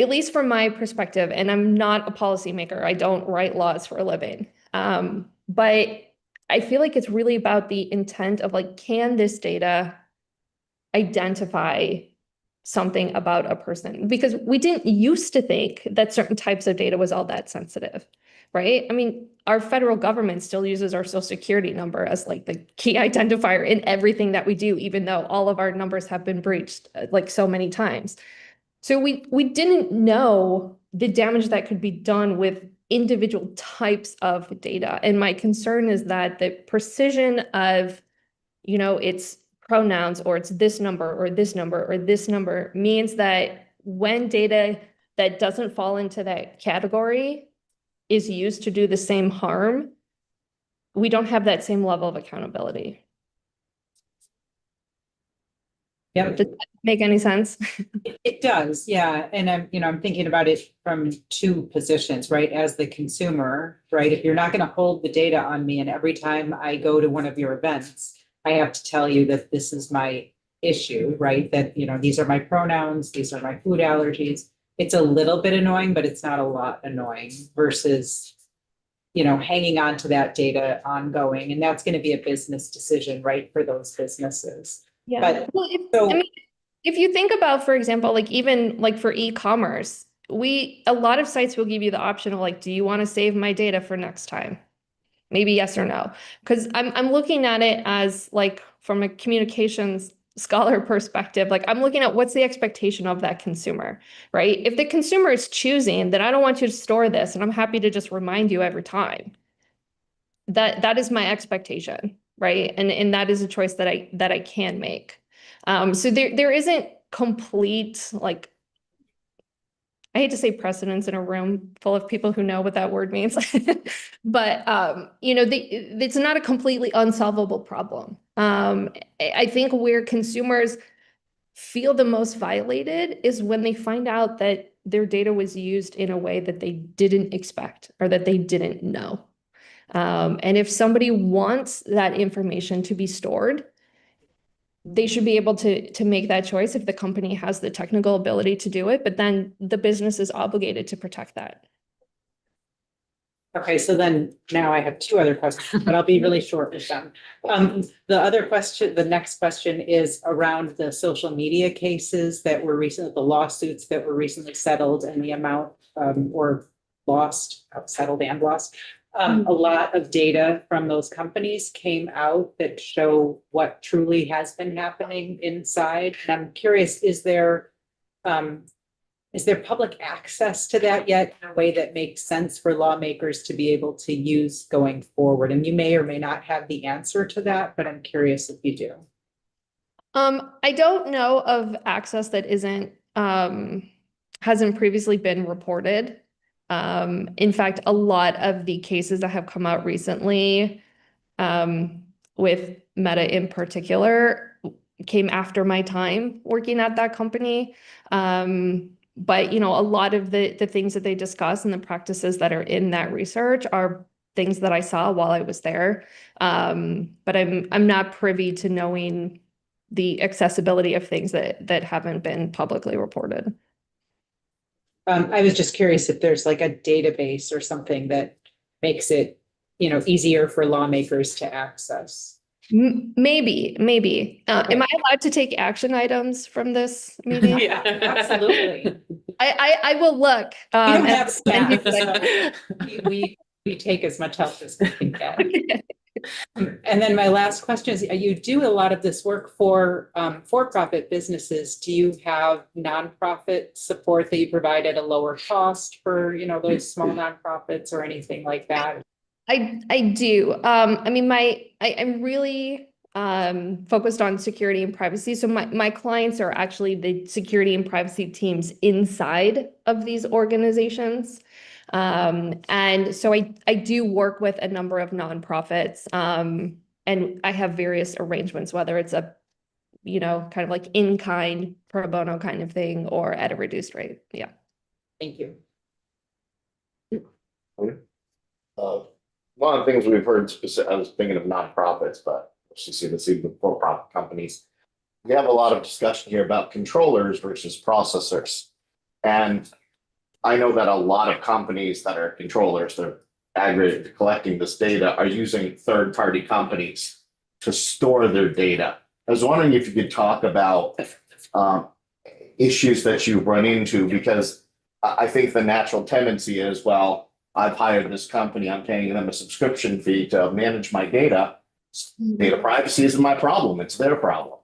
at least from my perspective, and I'm not a policymaker, I don't write laws for a living, but I feel like it's really about the intent of can this data identify something about a person? Because we didn't used to think that certain types of data was all that sensitive, right? I mean, our federal government still uses our social security number as the key identifier in everything that we do, even though all of our numbers have been breached so many times. So we didn't know the damage that could be done with individual types of data. And my concern is that the precision of, it's pronouns or it's this number or this number or this number means that when data that doesn't fall into that category is used to do the same harm, we don't have that same level of accountability. Yeah. Does that make any sense? It does, yeah. And I'm thinking about it from two positions, right? As the consumer, right? If you're not going to hold the data on me and every time I go to one of your events, I have to tell you that this is my issue, right? That, these are my pronouns, these are my food allergies. It's a little bit annoying, but it's not a lot annoying versus, hanging on to that data ongoing. And that's going to be a business decision, right? For those businesses. Yeah. But well, if you think about, for example, even for e-commerce, a lot of sites will give you the option of do you want to save my data for next time? Maybe yes or no. Because I'm looking at it as from a communications scholar perspective, I'm looking at what's the expectation of that consumer, right? If the consumer is choosing that I don't want you to store this and I'm happy to just remind you every time, that is my expectation, right? And that is a choice that I can make. So there isn't complete I hate to say precedence in a room full of people who know what that word means, but it's not a completely unsolvable problem. I think where consumers feel the most violated is when they find out that their data was used in a way that they didn't expect or that they didn't know. And if somebody wants that information to be stored, they should be able to make that choice if the company has the technical ability to do it, but then the business is obligated to protect that. Okay, so then now I have two other questions, but I'll be really short with them. The next question is around the social media cases that were recent, the lawsuits that were recently settled and the amount, or lost, settled and lost. A lot of data from those companies came out that show what truly has been happening inside. And I'm curious, is there public access to that yet in a way that makes sense for lawmakers to be able to use going forward? And you may or may not have the answer to that, but I'm curious if you do. I don't know of access that hasn't previously been reported. In fact, a lot of the cases that have come out recently, with Meta in particular, came after my time working at that company. But a lot of the things that they discuss and the practices that are in that research are things that I saw while I was there. But I'm not privy to knowing the accessibility of things that haven't been publicly reported. I was just curious if there's like a database or something that makes it, easier for lawmakers to access. Maybe. Okay. Am I allowed to take action items from this meeting? Yeah. Absolutely. I will look. We don't and have send you staff, the- so we take as much help as we can get. And then my last question is, you do a lot of this work for-profit businesses. Do you have nonprofit support that you provide at a lower cost for, those small nonprofits or anything like that? I do. I mean, I'm really focused on security and privacy. So my clients are actually the security and privacy teams inside of these organizations. And so I do work with a number of nonprofits, and I have various arrangements, whether it's a, kind of like in-kind pro bono kind of thing or at a reduced rate. Yeah. Thank you. One of the things we've heard I was thinking of nonprofits, but you see this even with for-profit companies. We have a lot of discussion here about controllers versus processors. And I know that a lot of companies that are controllers, they're aggregate collecting this data, are using third-party companies to store their data. I was wondering if you could talk about issues that you've run into, because I think the natural tendency is, well, I've hired this company, I'm paying them a subscription fee to manage my data. Data privacy isn't my problem, it's their problem.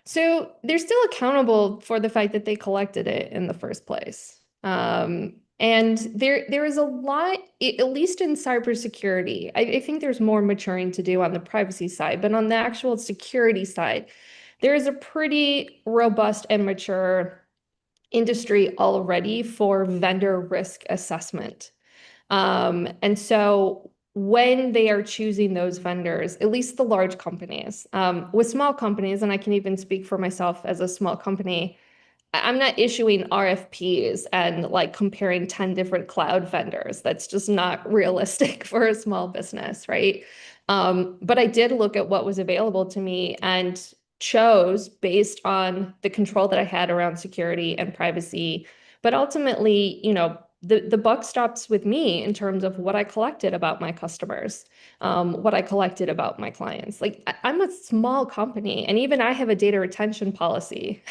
So they're still accountable for the fact that they collected it in the first place. And there is a lot, at least in cybersecurity, I think there's more maturing to do on the privacy side, but on the actual security side, there is a pretty robust and mature industry already for vendor risk assessment. And so when they are choosing those vendors, at least the large companies, with small companies, and I can even speak for myself as a small company, I'm not issuing RFPs and like comparing 10 different cloud vendors. That's just not realistic for a small business, right? But I did look at what was available to me and chose based on the control that I had around security and privacy. But ultimately, the buck stops with me in terms of what I collected about my customers, what I collected about my clients. Like I'm a small company, and even I have a data retention policy,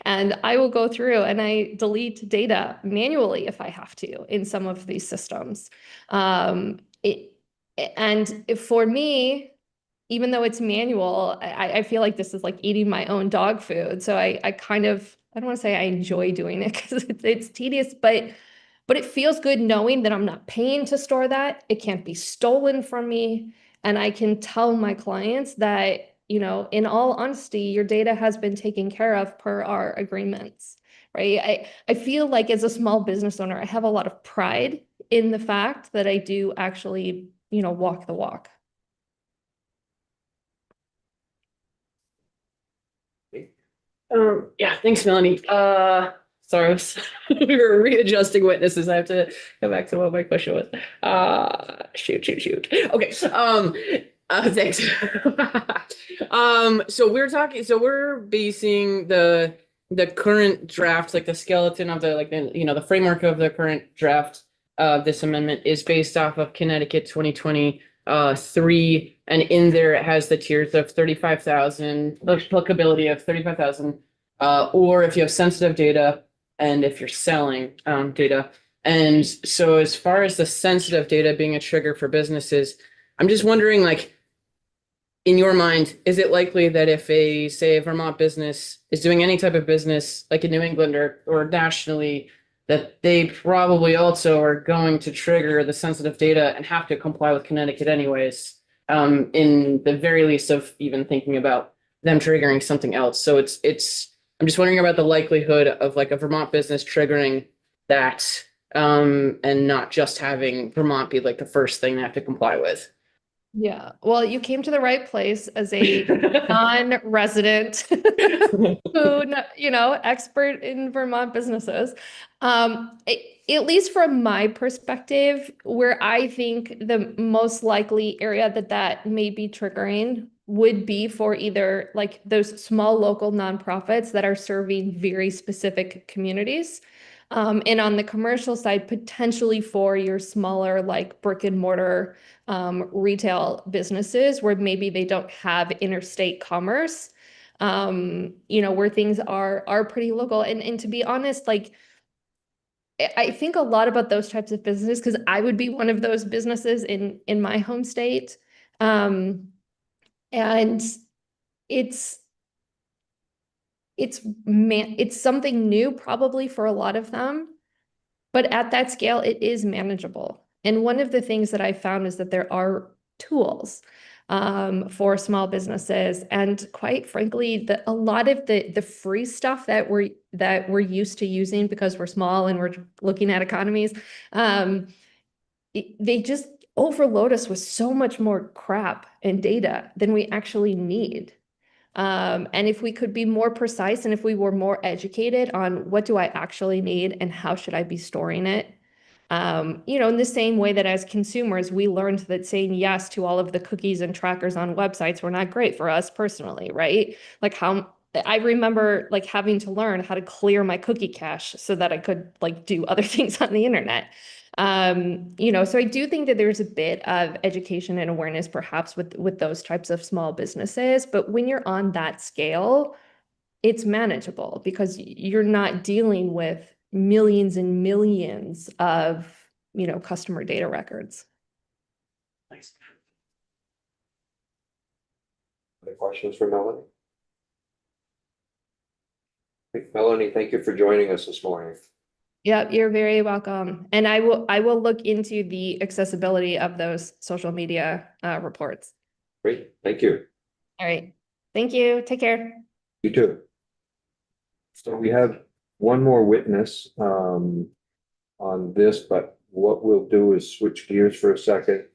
and I will go through and I delete data manually if I have to in some of these systems. And for me, even though it's manual, I feel like this is like eating my own dog food. So I kind of, I don't want to say I enjoy doing it because it's tedious, but it feels good knowing that I'm not paying to store that. It can't be stolen from me. And I can tell my clients that, in all honesty, your data has been taken care of per our agreements, right? I feel like as a small business owner, I have a lot of pride in the fact that I do actually, walk the walk. Yeah, thanks, Melanie. Sorry, we were readjusting witnesses. I have to go back to what my question was. Shoot. Okay. Thanks. So we're basing the current draft, like the skeleton of the framework of the current draft, this amendment is based off of Connecticut 2023, and in there it has the tiers of 35,000, the applicability of 35,000, or if you have sensitive data and if you're selling data. And so as far as the sensitive data being a trigger for businesses, I'm just wondering, like, in your mind, is it likely that if say a Vermont business is doing any type of business like in New England or nationally, that they probably also are going to trigger the sensitive data and have to comply with Connecticut anyways, in the very least of even thinking about them triggering something else. So I'm just wondering about the likelihood of like a Vermont business triggering that, and not just having Vermont be like the first thing they have to comply with. Yeah, well, you came to the right place as a non-resident expert in Vermont businesses. At least from my perspective, where I think the most likely area that may be triggering would be for either like those small local nonprofits that are serving very specific communities. And on the commercial side, potentially for your smaller like brick and mortar retail businesses where maybe they don't have interstate commerce, where things are pretty local. And to be honest, like I think a lot about those types of businesses because I would be one of those businesses in my home state. And it's something new probably for a lot of them, but at that scale, it is manageable. And one of the things that I found is that there are tools for small businesses, and quite frankly, a lot of the free stuff that we're used to using because we're small and we're looking at economies, they just overload us with so much more crap and data than we actually need. And if we could be more precise and if we were more educated on what do I actually need and how should I be storing it, in the same way that as consumers, we learned that saying yes to all of the cookies and trackers on websites were not great for us personally, right? Like I remember like having to learn how to clear my cookie cache so that I could like do other things on the internet. So I do think that there's a bit of education and awareness perhaps with those types of small businesses, but when you're on that scale, it's manageable because you're not dealing with millions and millions of, customer data records. Thanks. Other questions for Melanie? Melanie, thank you for joining us this morning. Yeah, you're very welcome. And I will look into the accessibility of those social media reports. Great, thank you. All right. Thank you. Take care. You too. So we have one more witness on this, but what we'll do is switch gears for a second.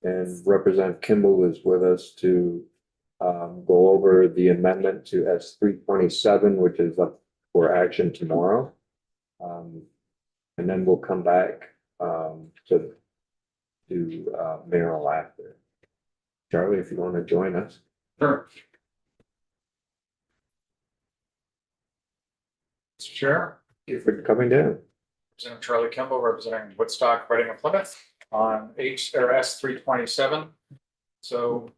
And Representative Kimball is with us to go over the amendment to S 327, which is up for action tomorrow. And then we'll come back to Merrill after. Charlie, if you want to join us. Sure. Mr. Chair. Thank you for coming down. Representative Charlie Kimball, representing Woodstock, Reading, and Plymouth on S 327. So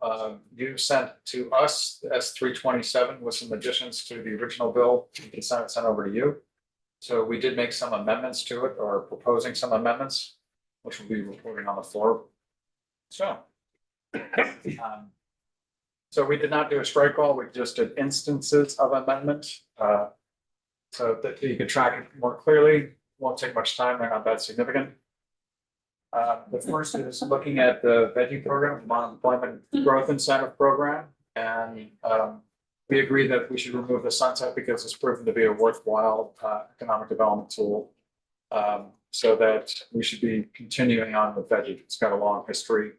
you sent to us the S 327 with some additions to the original bill. Consent sent over to you. So we did make some amendments to it, or proposing some amendments, which will be reporting on the floor. So we did not do a strike all. We just did instances of amendment, so that you can track it more clearly. Won't take much time. They're not that significant. The first is looking at the VEGI program, Vermont Employment Growth Incentive Program, and we agree that we should remove the sunset because it's proven to be a worthwhile economic development tool. So that we should be continuing on with VEGI. It's got a long history.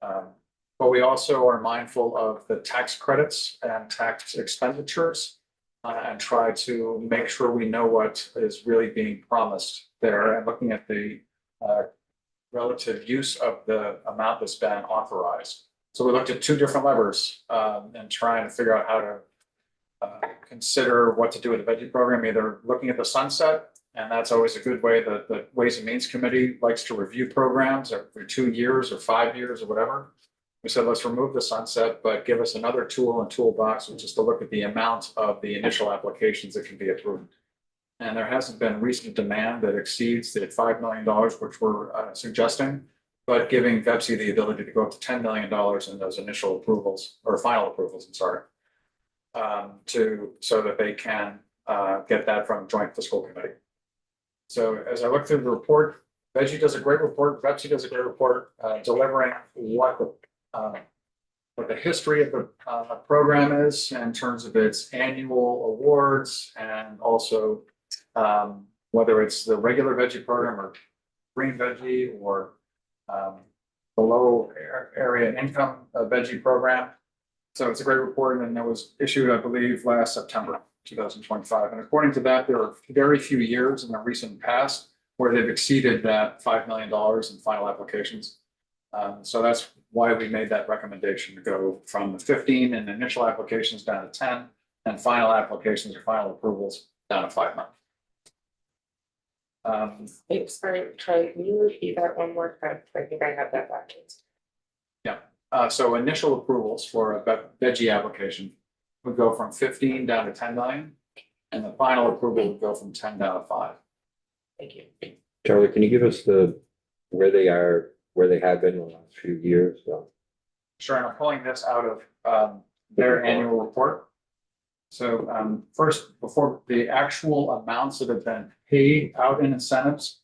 But we also are mindful of the tax credits and tax expenditures and try to make sure we know what is really being promised there and looking at the relative use of the amount that's been authorized. So we looked at two different levers and trying to figure out how to consider what to do with the VEGI program, either looking at the sunset And that's always a good way that the Ways and Means Committee likes to review programs every 2 years or 5 years or whatever. We said, let's remove the sunset, but give us another tool and toolbox, which is to look at the amount of the initial applications that can be approved. And there hasn't been recent demand that exceeds the $5 million, which we're suggesting, but giving VEPSI the ability to go up to $10 million in those initial approvals or final approvals, I'm sorry, so that they can get that from Joint Fiscal Committee. So as I look through the report, Veggie does a great report, VEPSI does a great report, delivering what the history of the program is in terms of its annual awards, and also whether it's the regular veggie program or green veggie or below area income veggie program. So it's a great report, and it was issued, I believe, last September 2025. And according to that, there are very few years in the recent past where they've exceeded that $5 million in final applications. So that's why we made that recommendation to go from the 15 in initial applications down to 10, and final applications or final approvals down to 5 months. Hey, sorry, Charlie, can you repeat that one more time? I think I have that backwards. So initial approvals for a veggie application would go from 15 down to 10 million, and the final approval would go from 10 down to 5. Thank you. Charlie, can you give us where they are, where they have been in the last few years? Sure, and I'm pulling this out of their annual report. So first, before the actual amounts that have been paid out in incentives,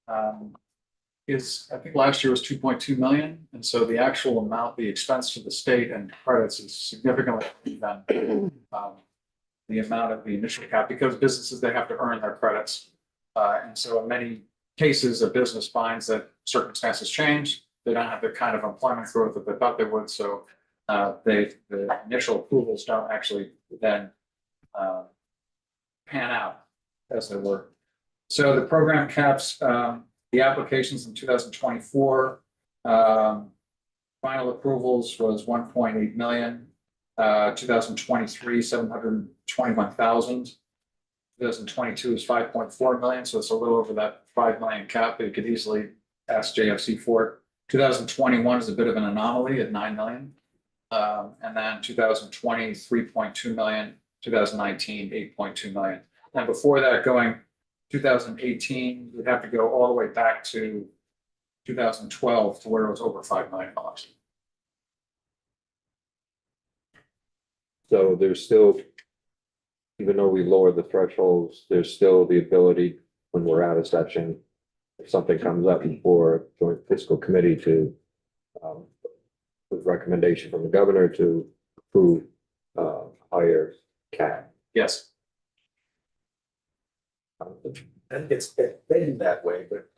I think last year was 2.2 million. And so the actual amount, the expense to the state and credits is significantly higher than the amount of the initial cap, because businesses, they have to earn their credits. And so in many cases, a business finds that circumstances change. They don't have the kind of employment growth that they thought they would. So the initial approvals don't actually then pan out as they were. So the program caps the applications in 2024. Final approvals was 1.8 million. 2023, 721,000. 2022 is 5.4 million. So it's a little over that 5 million cap, but you could easily ask JFC for it. 2021 is a bit of an anomaly at 9 million. And then 2020, 3.2 million. 2019, 8.2 million. And before that, going 2018, you'd have to go all the way back to 2012 to where it was over $5 million. So there's still, even though we lower the thresholds, there's still the ability when we're out of session, if something comes up before Joint Fiscal Committee to, with recommendation from the governor to approve higher cap. Yes. And it's been that way, but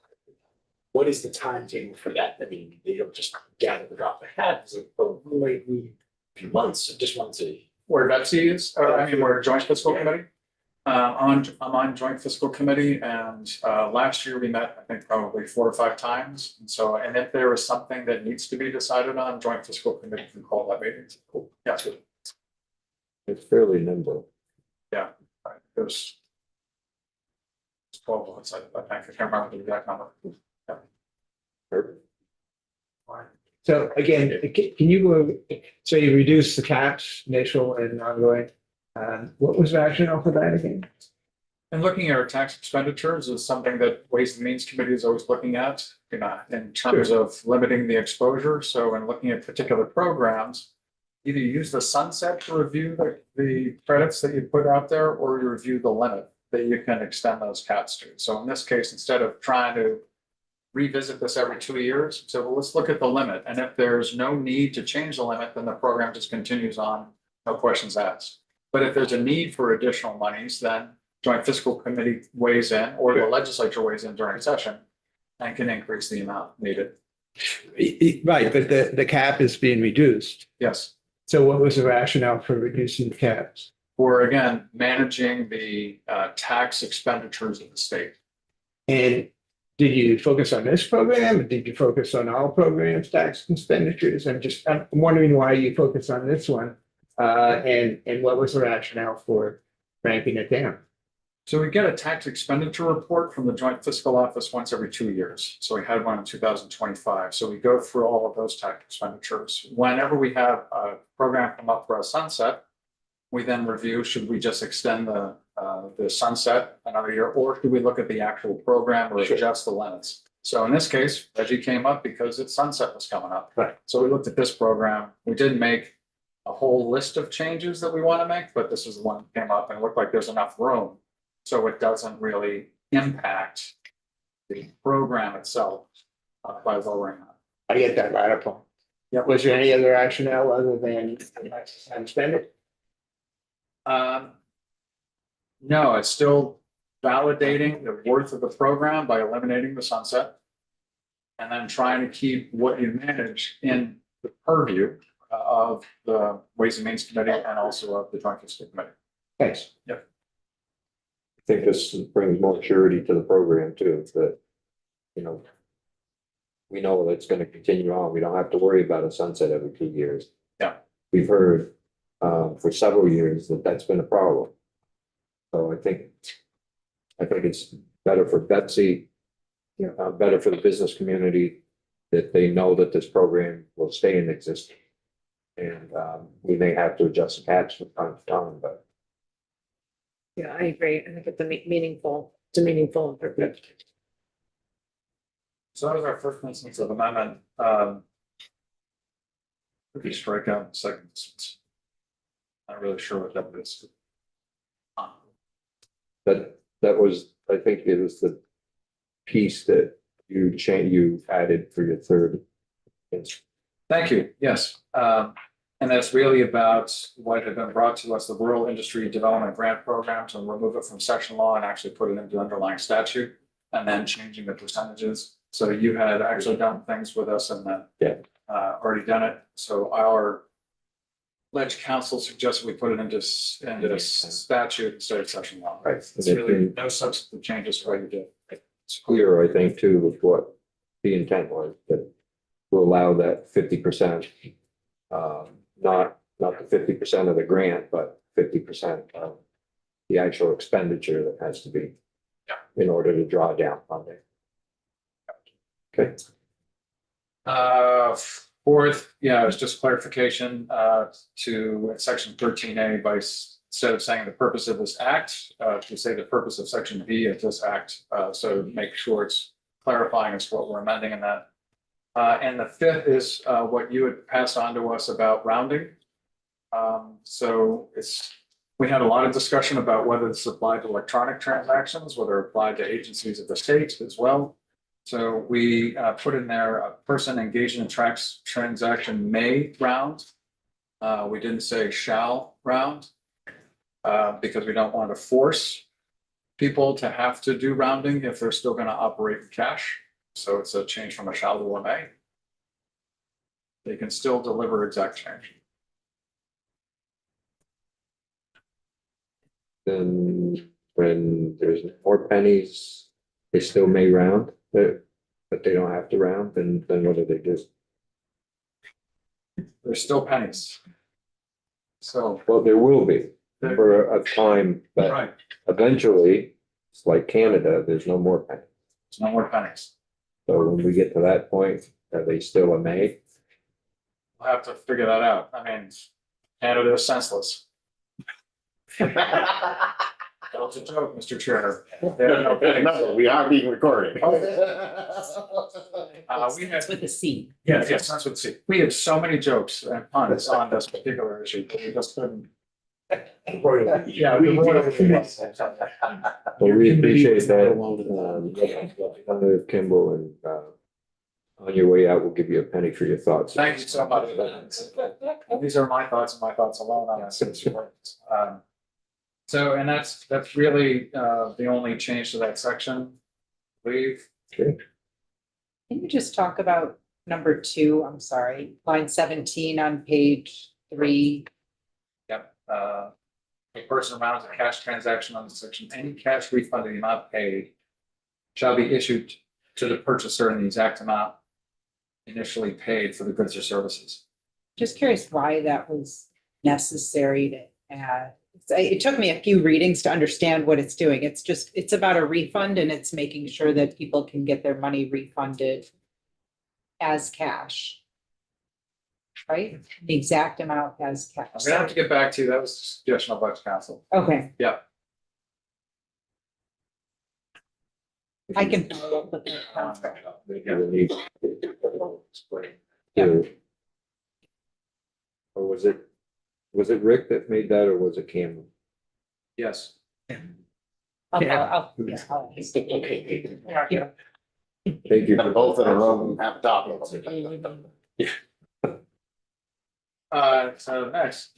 what is the timetable for that? I mean, they don't just gather the drop of a hat, so lately, a few months, just once Where VEPSI is, I mean, we're Joint Fiscal Committee. I'm on Joint Fiscal Committee, and last year we met, I think, probably 4 or 5 times. And so, and if there is something that needs to be decided on, Joint Fiscal Committee can call that meeting. Cool. Yeah, It's fairly nimble. yeah. There's 12 of us, I can't remember the exact number. Perfect. So again, can you go, so you reduce the caps, initial and ongoing? What was the rationale for that again? And looking at our tax expenditures is something that Ways and Means Committee is always looking at, you know, in terms of limiting the exposure. So when looking at particular programs, either you use the sunset to review the credits that you put out there, or you review the limit that you can extend those caps to. So in this case, instead of trying to revisit this every 2 years, so well, let's look at the limit. And if there's no need to change the limit, then the program just continues on, no questions asked. But if there's a need for additional monies, then Joint Fiscal Committee weighs in, or the legislature weighs in during session and can increase the amount needed. Right, but the cap is being reduced. Yes. So what was the rationale for reducing the caps? For, again, managing the tax expenditures of the state. And did you focus on this program, or did you focus on all programs, tax expenditures? I'm wondering why you focused on this one, and what was the rationale for ramping it down? So we get a tax expenditure report from the Joint Fiscal Office once every 2 years. So we had one in 2025. So we go through all of those tax expenditures. Whenever we have a program come up for a sunset, we then review, should we just extend the sunset another year, or should we look at the actual program or adjust the limits? So in this case, Reggie came up because its sunset was coming up. Right. So we looked at this program. We didn't make a whole list of changes that we want to make, but this is the one that came up and looked like there's enough room. So it doesn't really impact the program itself by lowering that. I get that right up. Yep. Was there any other rationale other than spend it? No, it's still validating the worth of the program by eliminating the sunset. And then trying to keep what you manage in the purview of the Ways and Means Committee and also of the Joint Fiscal Committee. Thanks. I think this brings more surety to the program too, that, you know, we know that it's gonna continue on. We don't have to worry about a sunset every 2 years. Yeah. We've heard, for several years that that's been a problem. So I think it's better for Betsy, better for the business community, that they know that this program will stay in existence. And, we may have to adjust the caps from time to time, but Yeah, I agree. I think it's a meaningful improvement. So that was our first instance of amendment. Pretty strike out the second instance. Not really sure what that is. that was, I think it was the piece that you added for your third. Thank you, yes. And that's really about what had been brought to us, the Rural Industry Development Grant Program, to remove it from section law and actually put it into underlying statute, and then changing the percentages. So you had actually done things with us and then already done it. So our ledge council suggested we put it into statute instead of section law. Right. It's really no substantive changes to what you did. It's clear, I think, too, with what the intent was, that will allow that 50%. Not the 50% of the grant, but 50% of the actual expenditure that has to be in order to draw down funding. Okay. Fourth, it's just clarification to section 13A by instead of saying the purpose of this act, to say the purpose of section B of this act. So make sure it's clarifying as to what we're amending in that. And the fifth is what you had passed on to us about rounding. So we had a lot of discussion about whether this applied to electronic transactions, whether it applied to agencies of the state as well. So we put in there a person engaged in a transaction may round. We didn't say shall round because we don't want to force people to have to do rounding if they're still going to operate in cash. So it's a change from a shall to a may. They can still deliver exact change. Then when there's more pennies, they still may round, but they don't have to round, then what do they do? There's still pennies. So. Well, there will be for a time, but Right. eventually, it's like Canada, there's no more pennies. There's no more pennies. So when we get to that point, are they still a may? We'll have to figure that out. I mean, Canada is senseless. That was a joke, Mr. Chair. No, we are being recorded. We had, With a C. yes, that's what see. We had so many jokes and puns on this particular issue, but we just couldn't. Yeah, we Well, we appreciate that. Senator Kimball, and on your way out, we'll give you a penny for your thoughts. Thank you so much. These are my thoughts and my thoughts alone on this. So, and that's really the only change to that section, I believe. Okay. Can you just talk about number 2? I'm sorry, line 17 on page 3. Yep. A person rounds a cash transaction on the section, any cash refund of the amount paid shall be issued to the purchaser in the exact amount initially paid for the goods or services. Just curious why that was necessary to add It took me a few readings to understand what it's doing. It's about a refund and it's making sure that people can get their money refunded as cash. Right? The exact amount as cash. I'm gonna have to get back to you. That was a suggestion of Budget Council. Okay, Yeah. I can follow up with the council. Maybe we need to explain Yeah. too. Or was it Rick that made that, or was it Cameron? Yes. Yeah. Thank you. They're both in a room, have documents. So next,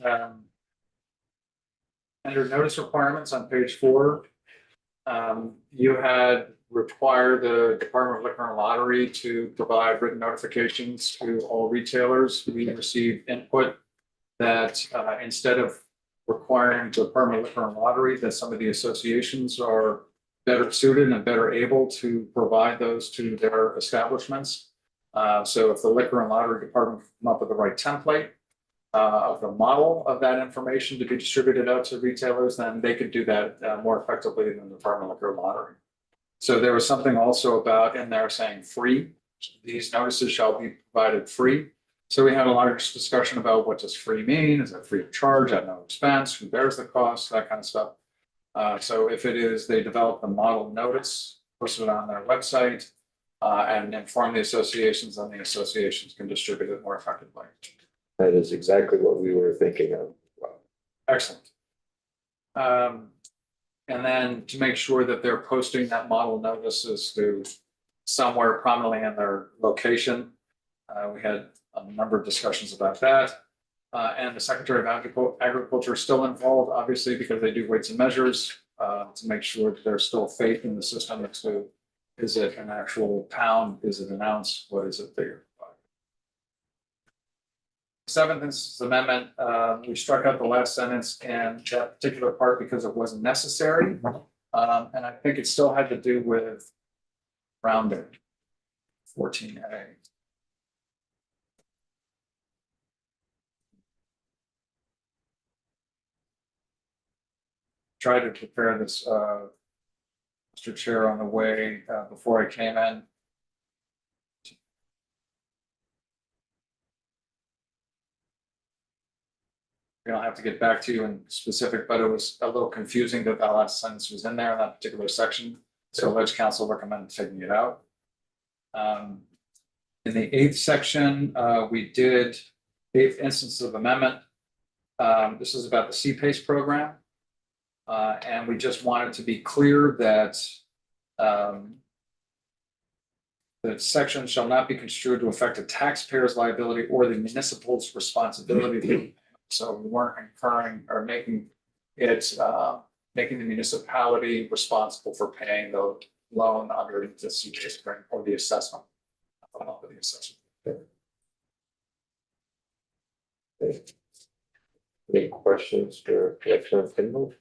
under notice requirements on page 4, you had required the Department of Liquor and Lottery to provide written notifications to all retailers. We received input that instead of requiring the Department of Liquor and Lottery, that some of the associations are better suited and better able to provide those to their establishments. So if the Liquor and Lottery Department come up with the right template of the model of that information to be distributed out to retailers, then they could do that more effectively than the Department of Liquor and Lottery. So there was something also about in there saying free. These notices shall be provided free. So we had a large discussion about what does free mean? Is it free of charge at no expense? Who bears the cost? That kind of stuff. So if it is, they develop the model notice, post it on their website, and inform the associations, and the associations can distribute it more effectively. That is exactly what we were thinking of. Excellent. And then to make sure that they're posting that model notices to somewhere prominently in their location. We had a number of discussions about that. And the Secretary of Agriculture is still involved, obviously, because they do weights and measures to make sure that there's still faith in the system as to, is it an actual pound? Is it an ounce? What is it there? Seventh instance amendment, we struck out the last sentence in that particular part because it wasn't necessary. And I think it still had to do with rounding 14A. Tried to prepare this, Mr. Chair, on the way before I came in. We don't have to get back to you in specific, but it was a little confusing that that last sentence was in there in that particular section. So Ledge Council recommended taking it out. In the 8th section, we did 8th instance of amendment. This is about the CPACE program. And we just wanted to be clear that the section shall not be construed to affect a taxpayer's liability or the municipal's responsibility. So we weren't incurring or making it, making the municipality responsible for paying the loan under the CPACE grant or the assessment. The assessment. Any questions for Commissioner Kimball?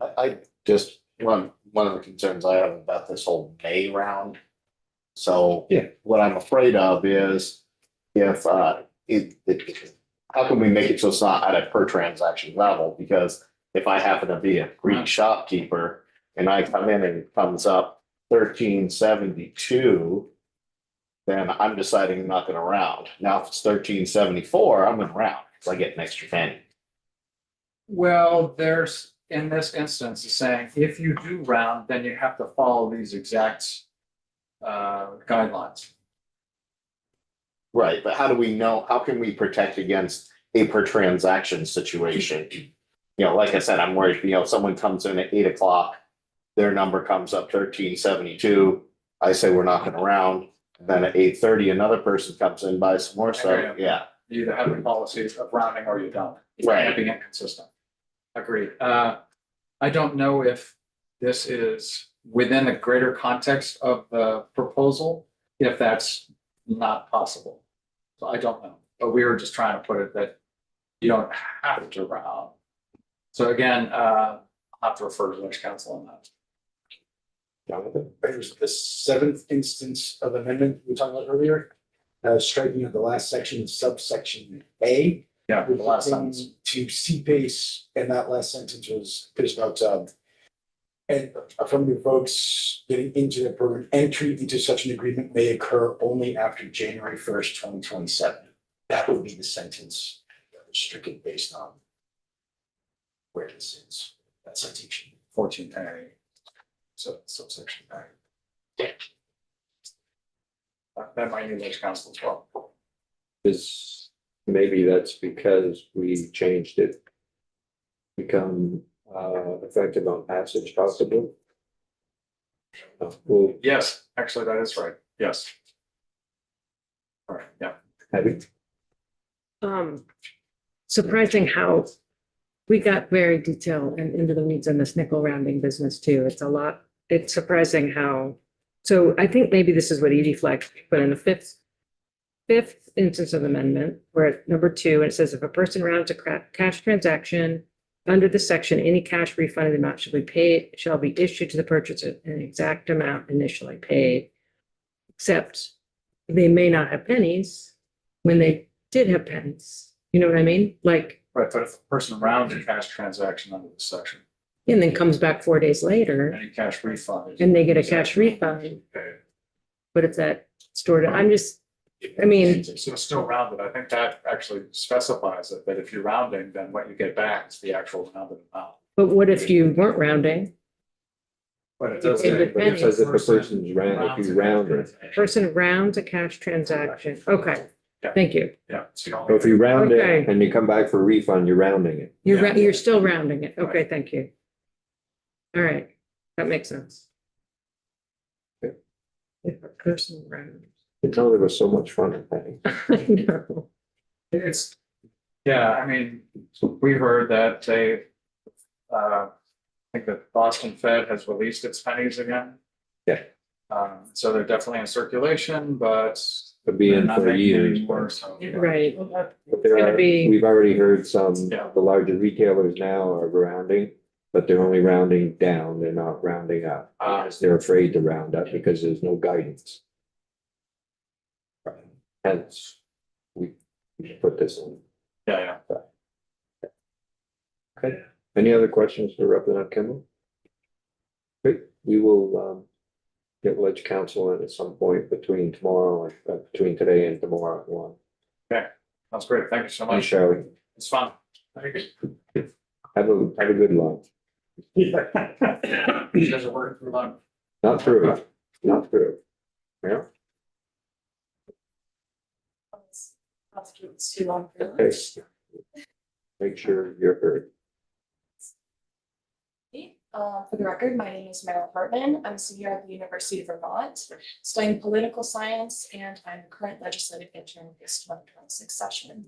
I just, one of the concerns I have about this whole May round. So Yeah. what I'm afraid of is if how can we make it so it's not at a per transaction level? Because if I happen to be a Greek shopkeeper and I come in and it comes up 1372, then I'm deciding I'm not going to round. Now, if it's 1374, I'm going to round because I get an extra penny. Well, there's, in this instance, is saying if you do round, then you have to follow these exact guidelines. Right, but how do we know, how can we protect against a per transaction situation? You know, like I said, I'm worried, someone comes in at 8 o'clock, their number comes up 1372. I say we're not gonna round, and then at 8:30, another person comes in, buys some more stuff, yeah. You either have the policies of rounding or you don't. You Right. can't be inconsistent. Agreed. I don't know if this is within the greater context of the proposal, if that's not possible. So I don't know, but we were just trying to put it that you don't have to round. So again, I'll have to refer to the council on that. Jonathan? There's the 7th instance of amendment we were talking about earlier. Striking of the last section of subsection A. Yeah, the last sentence. To CPACE, and that last sentence was about, and affirmative votes getting into the program, entry into such an agreement may occur only after January 1st, 2027. That would be the sentence strictly based on where this is, that citation. 14A. So subsection A. That might need legal counsel as well. Is, maybe that's because we changed it. Become effective on passage possibly. Well, Yes, actually, that is right. Yes. All right, yeah. Abby? Surprising how we got very detailed and into the weeds on this nickel rounding business too. It's a lot. It's surprising how, so I think maybe this is what Edie flagged, but in the fifth instance of amendment, we're at number 2, and it says if a person rounds a cash transaction under the section, any cash refunded amount shall be issued to the purchaser an exact amount initially paid, except they may not have pennies when they did have pennies. You know what I mean? Like, Right, but if a person rounds a cash transaction under this section, and then comes back 4 days later, any cash refund. and they get a cash refund, Okay. but if that stored, I'm just, I mean, So it's still rounded. I think that actually specifies it, that if you're rounding, then what you get back is the actual rounded amount. but what if you weren't rounding? But it does Okay, say. but It says if the person's round, if you round it. Person rounds a cash transaction. Okay, Yeah. thank you. Yeah. it's the So only- if you round it Okay. and you come back for a refund, you're rounding it. You're still rounding it. Okay, thank you. All right, that makes sense. Okay. If a person rounds. You know, there was so much fun in that. I know. It's, yeah, I mean, we heard that they, I think the Boston Fed has released its pennies again. Yeah. So they're definitely in circulation, but Could be they're in not for making any years. more, so. Right. But there gonna are, be- we've already heard some, Yeah. the larger retailers now are rounding, but they're only rounding down, they're not rounding up. Because they're afraid to round up because there's no guidance. Hence, we put this in. Yeah, Okay, any other questions for Representative Kimball? Great, we will get Ledge Council in at some point between tomorrow and between today and tomorrow at 1. that's great. Thank you so Thanks, much. Charlie. It's fun. Have a good lunch. You guys are working through lunch. Not through, not through. Yeah, It's too long. okay. Make sure you're heard. For the record, my name is Meryl Hartman. I'm a senior at the University of Vermont, studying political science, and I'm a current legislative intern this 2026 session.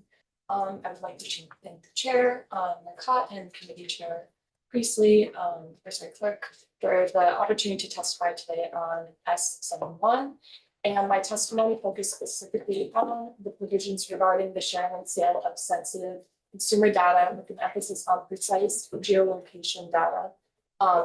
I would like to thank the chair, Marcotte, and committee chair Priestley, Vice Clerk, for the opportunity to testify today on S71. And my testimony focused specifically on the provisions regarding the sharing and sale of sensitive consumer data with an emphasis on precise geolocation data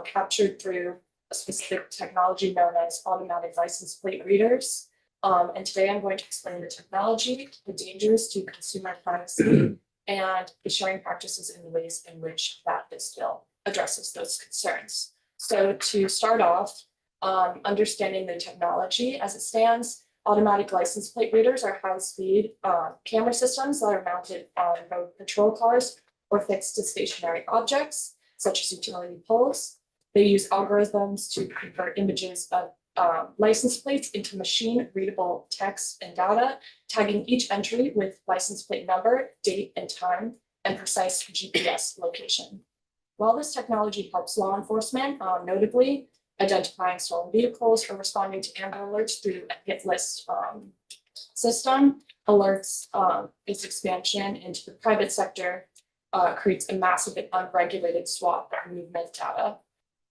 captured through a specific technology known as automatic license plate readers. And today I'm going to explain the technology, the dangers to consumer privacy, and the sharing practices and the ways in which that this bill addresses those concerns. So to start off, understanding the technology as it stands, automatic license plate readers are high-speed camera systems that are mounted on road patrol cars or fixed to stationary objects, such as utility poles. They use algorithms to convert images of license plates into machine-readable text and data, tagging each entry with license plate number, date and time, and precise GPS location. While this technology helps law enforcement, notably identifying stolen vehicles or responding to Amber Alerts through a hit list system, alerts its expansion into the private sector creates a massive and unregulated swath of movement data.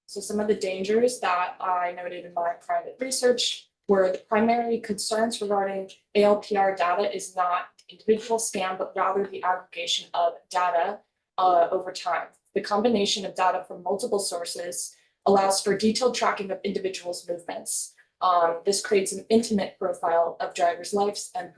So some of the dangers that I noted in my private research were the primary concerns regarding ALPR data is not individual scan, but rather the aggregation of data over time. The combination of data from multiple sources allows for detailed tracking of individuals' movements. This creates an intimate profile of drivers' lives and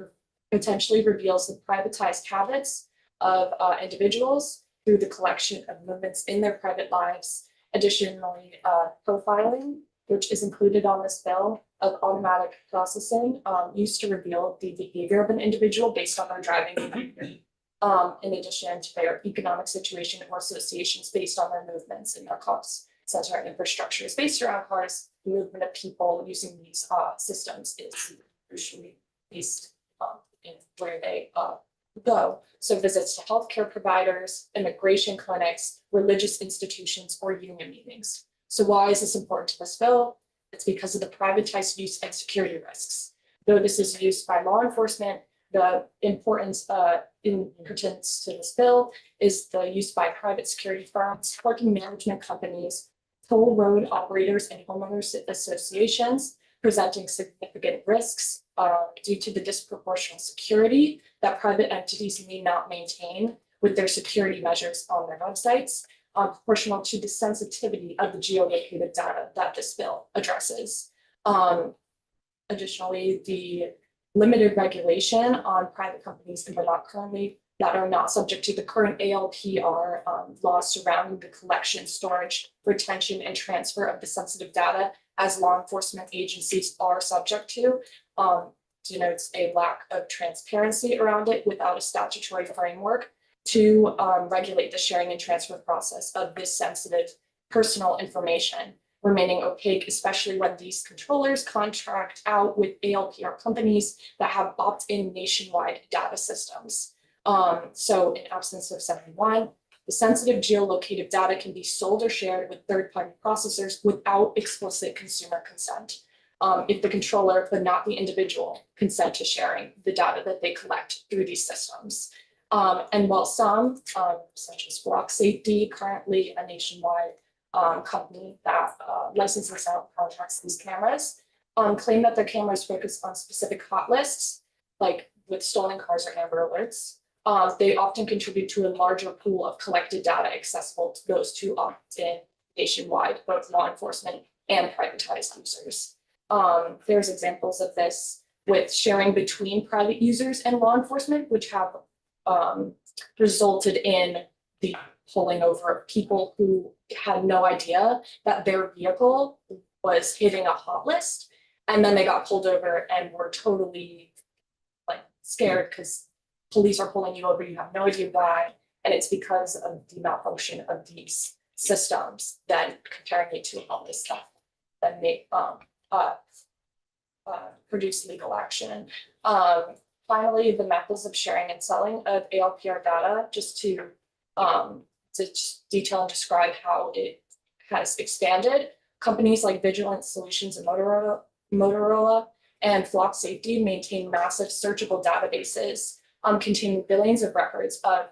potentially reveals the privatized habits of individuals through the collection of movements in their private lives. Additionally, profiling, which is included on this bill, of automatic processing used to reveal the behavior of an individual based on their driving behavior. In addition to their economic situation or associations based on their movements and their costs. Since our infrastructure is based around cars, the movement of people using these systems is crucially based in where they go. So visits to healthcare providers, immigration clinics, religious institutions, or union meetings. So why is this important to this bill? It's because of the privatized use and security risks. Though this is used by law enforcement, the importance to this bill is the use by private security firms, parking management companies, toll road operators, and homeowners associations, presenting significant risks due to the disproportionate security that private entities may not maintain with their security measures on their websites, proportional to the sensitivity of the geolocated data that this bill addresses. Additionally, the limited regulation on private companies in Vermont currently that are not subject to the current ALPR laws surrounding the collection, storage, retention, and transfer of the sensitive data as law enforcement agencies are subject to, denotes a lack of transparency around it without a statutory framework to regulate the sharing and transfer process of this sensitive personal information, remaining opaque, especially when these controllers contract out with ALPR companies that have opt-in nationwide data systems. So in absence of 71, the sensitive geolocated data can be sold or shared with third-party processors without explicit consumer consent. If the controller, but not the individual, consent to sharing the data that they collect through these systems. And while some, such as Flock Safety, currently a nationwide company that licenses out contracts these cameras, claim that their cameras focus on specific hot lists, like with stolen cars or Amber Alerts. They often contribute to a larger pool of collected data accessible to those who opt in nationwide, both law enforcement and privatized users. There's examples of this with sharing between private users and law enforcement, which have resulted in the pulling over of people who had no idea that their vehicle was hitting a hot list. And then they got pulled over and were totally like scared because police are pulling you over, you have no idea why. And it's because of the malfunction of these systems, then comparing it to all this stuff that may produce legal action. Finally, the methods of sharing and selling of ALPR data, just to detail and describe how it has expanded. Companies like Vigilant Solutions and Motorola and Flock Safety maintain massive searchable databases containing billions of records of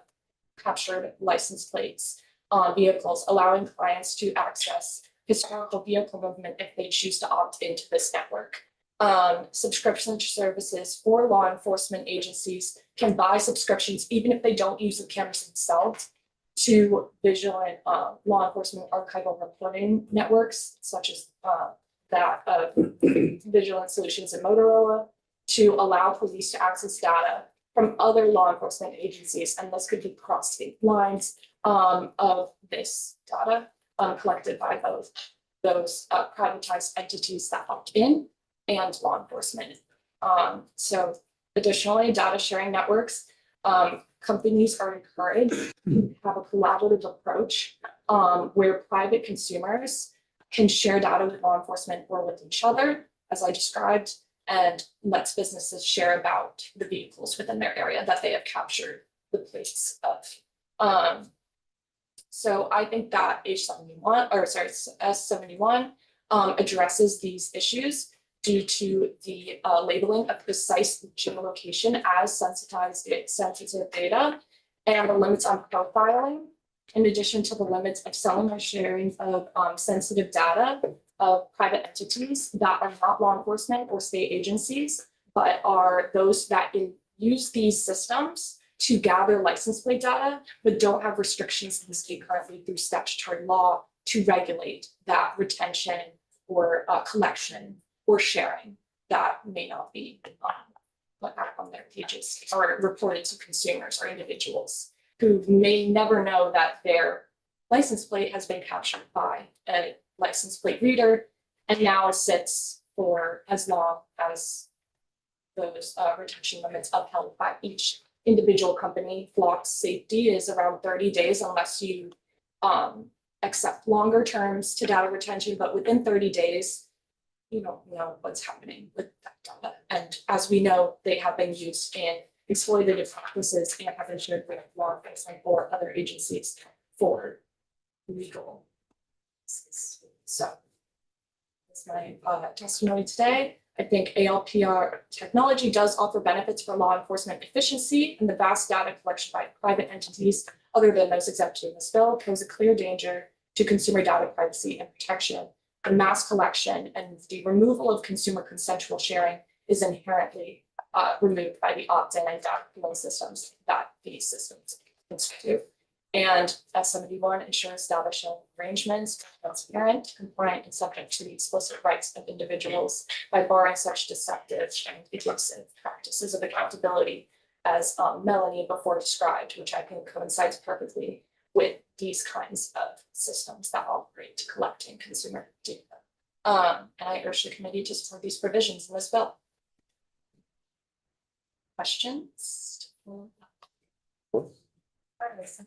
captured license plates on vehicles, allowing clients to access historical vehicle movement if they choose to opt into this network. Subscription services for law enforcement agencies can buy subscriptions even if they don't use the cameras themselves to Vigilant law enforcement archival reporting networks, such as that of Vigilant Solutions and Motorola, to allow police to access data from other law enforcement agencies, and this could be cross state lines of this data collected by both those privatized entities that opt in and law enforcement. So additionally, data sharing networks, companies are encouraged to have a collaborative approach where private consumers can share data with law enforcement or with each other, as I described, and lets businesses share about the vehicles within their area that they have captured the plates of. So I think that S71 addresses these issues due to the labeling of precise geolocation as sensitive data and the limits on profiling, in addition to the limits of selling or sharing of sensitive data of private entities that are not law enforcement or state agencies, but are those that use these systems to gather license plate data, but don't have restrictions in the state currently through statutory law to regulate that retention or collection or sharing that may not be put back on their pages or reported to consumers or individuals. who may never know that their license plate has been captured by a license plate reader and now sits for as long as those retention limits upheld by each individual company. Flock's safety is around 30 days unless you accept longer terms to data retention, but within 30 days, you don't know what's happening with that data. And as we know, they have been used in exploitative practices and have been shared with law enforcement or other agencies for legal. So that's my testimony today. I think ALPR technology does offer benefits for law enforcement efficiency, and the vast data collection by private entities other than those exempted in this bill pose a clear danger to consumer data privacy and protection. The mass collection and the removal of consumer consensual sharing is inherently removed by the opt-in and data flow systems that these systems institute. And S71 ensures data sharing arrangements are transparent, compliant, and subject to the explicit rights of individuals by barring such deceptive and evasive practices of accountability as Melanie before described, which I think coincides perfectly with these kinds of systems that operate collecting consumer data. And I urge the committee to support these provisions in this bill. Questions?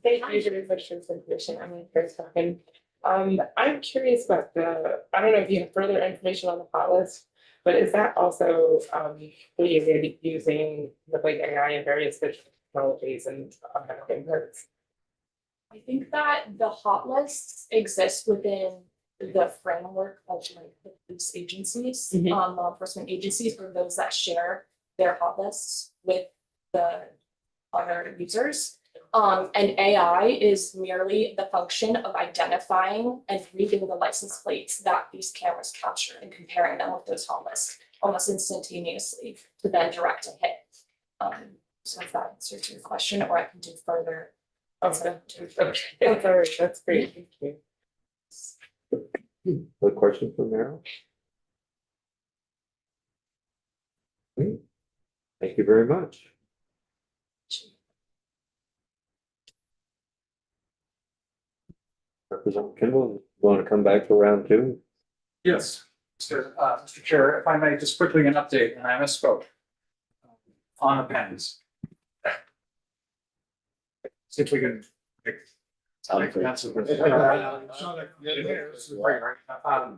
Thank you very much for this information. I'm in first talking. I'm curious about I don't know if you have further information on the hot list, but is that also created using with like AI and various technologies and inputs? I think that the hot lists exist within the framework of like the police agencies, law enforcement agencies, for those that share their hot lists with the other users. And AI is merely the function of identifying and reading the license plates that these cameras capture and comparing them with those hot lists almost instantaneously to then direct a hit. So if that answers your question, or I can do further. Okay, that's great. Thank you. A question from Meryl? Thank you very much. Representative Kimball, you want to come back for round two? Yes, Mr. Chair, if I may just quickly an update, and I misspoke on the pens. See if we can.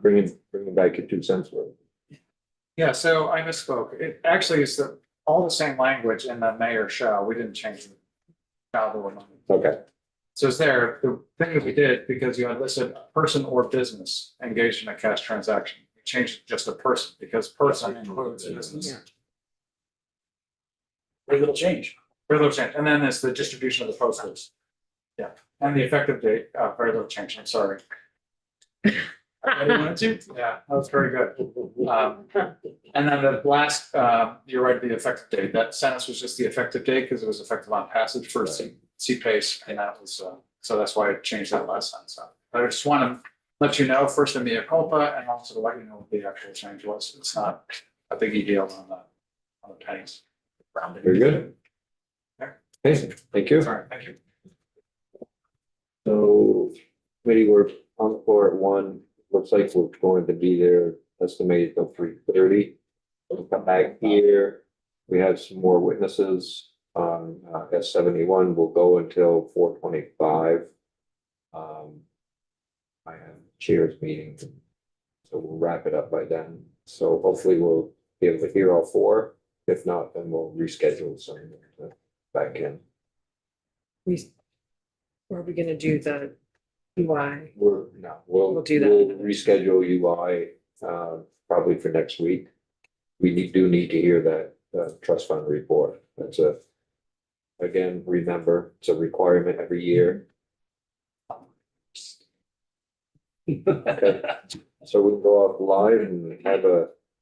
Bringing back your 2 cents worth. Yeah, so I misspoke. It actually is all the same language in the mayor shall. We didn't change the shall or not. Okay. So it's there. The thing that we did, because you had listed person or business engaged in a cash transaction, we changed it just a person because person includes business. Very little change. Very little change. And then there's the distribution of the posters. Yeah, and the effective date, very little change. I'm sorry. Yeah, that was very good. And then the last, you're right, the effective date. That sentence was just the effective date because it was effective on passage for CPACE, and that was so that's why I changed that last sentence. But I just want to let you know first in mea culpa, and also to let you know what the actual change was. It's not a biggie deal on the pennies. Very good. Okay, thank you. Sorry, thank you. So, committee, we're on the floor at 1. Looks like we're going to be there estimated till 3:30. We'll come back here. We have some more witnesses on S71. We'll go until 4:25. I have chairs meeting, so we'll wrap it up by then. So hopefully we'll be able to hear all 4. If not, then we'll reschedule some back in. Are we gonna do the UI? We'll do that. We'll reschedule UI probably for next week. We do need to hear that trust fund report. That's again, remember, it's a requirement every year. Okay, so we can go off live and have a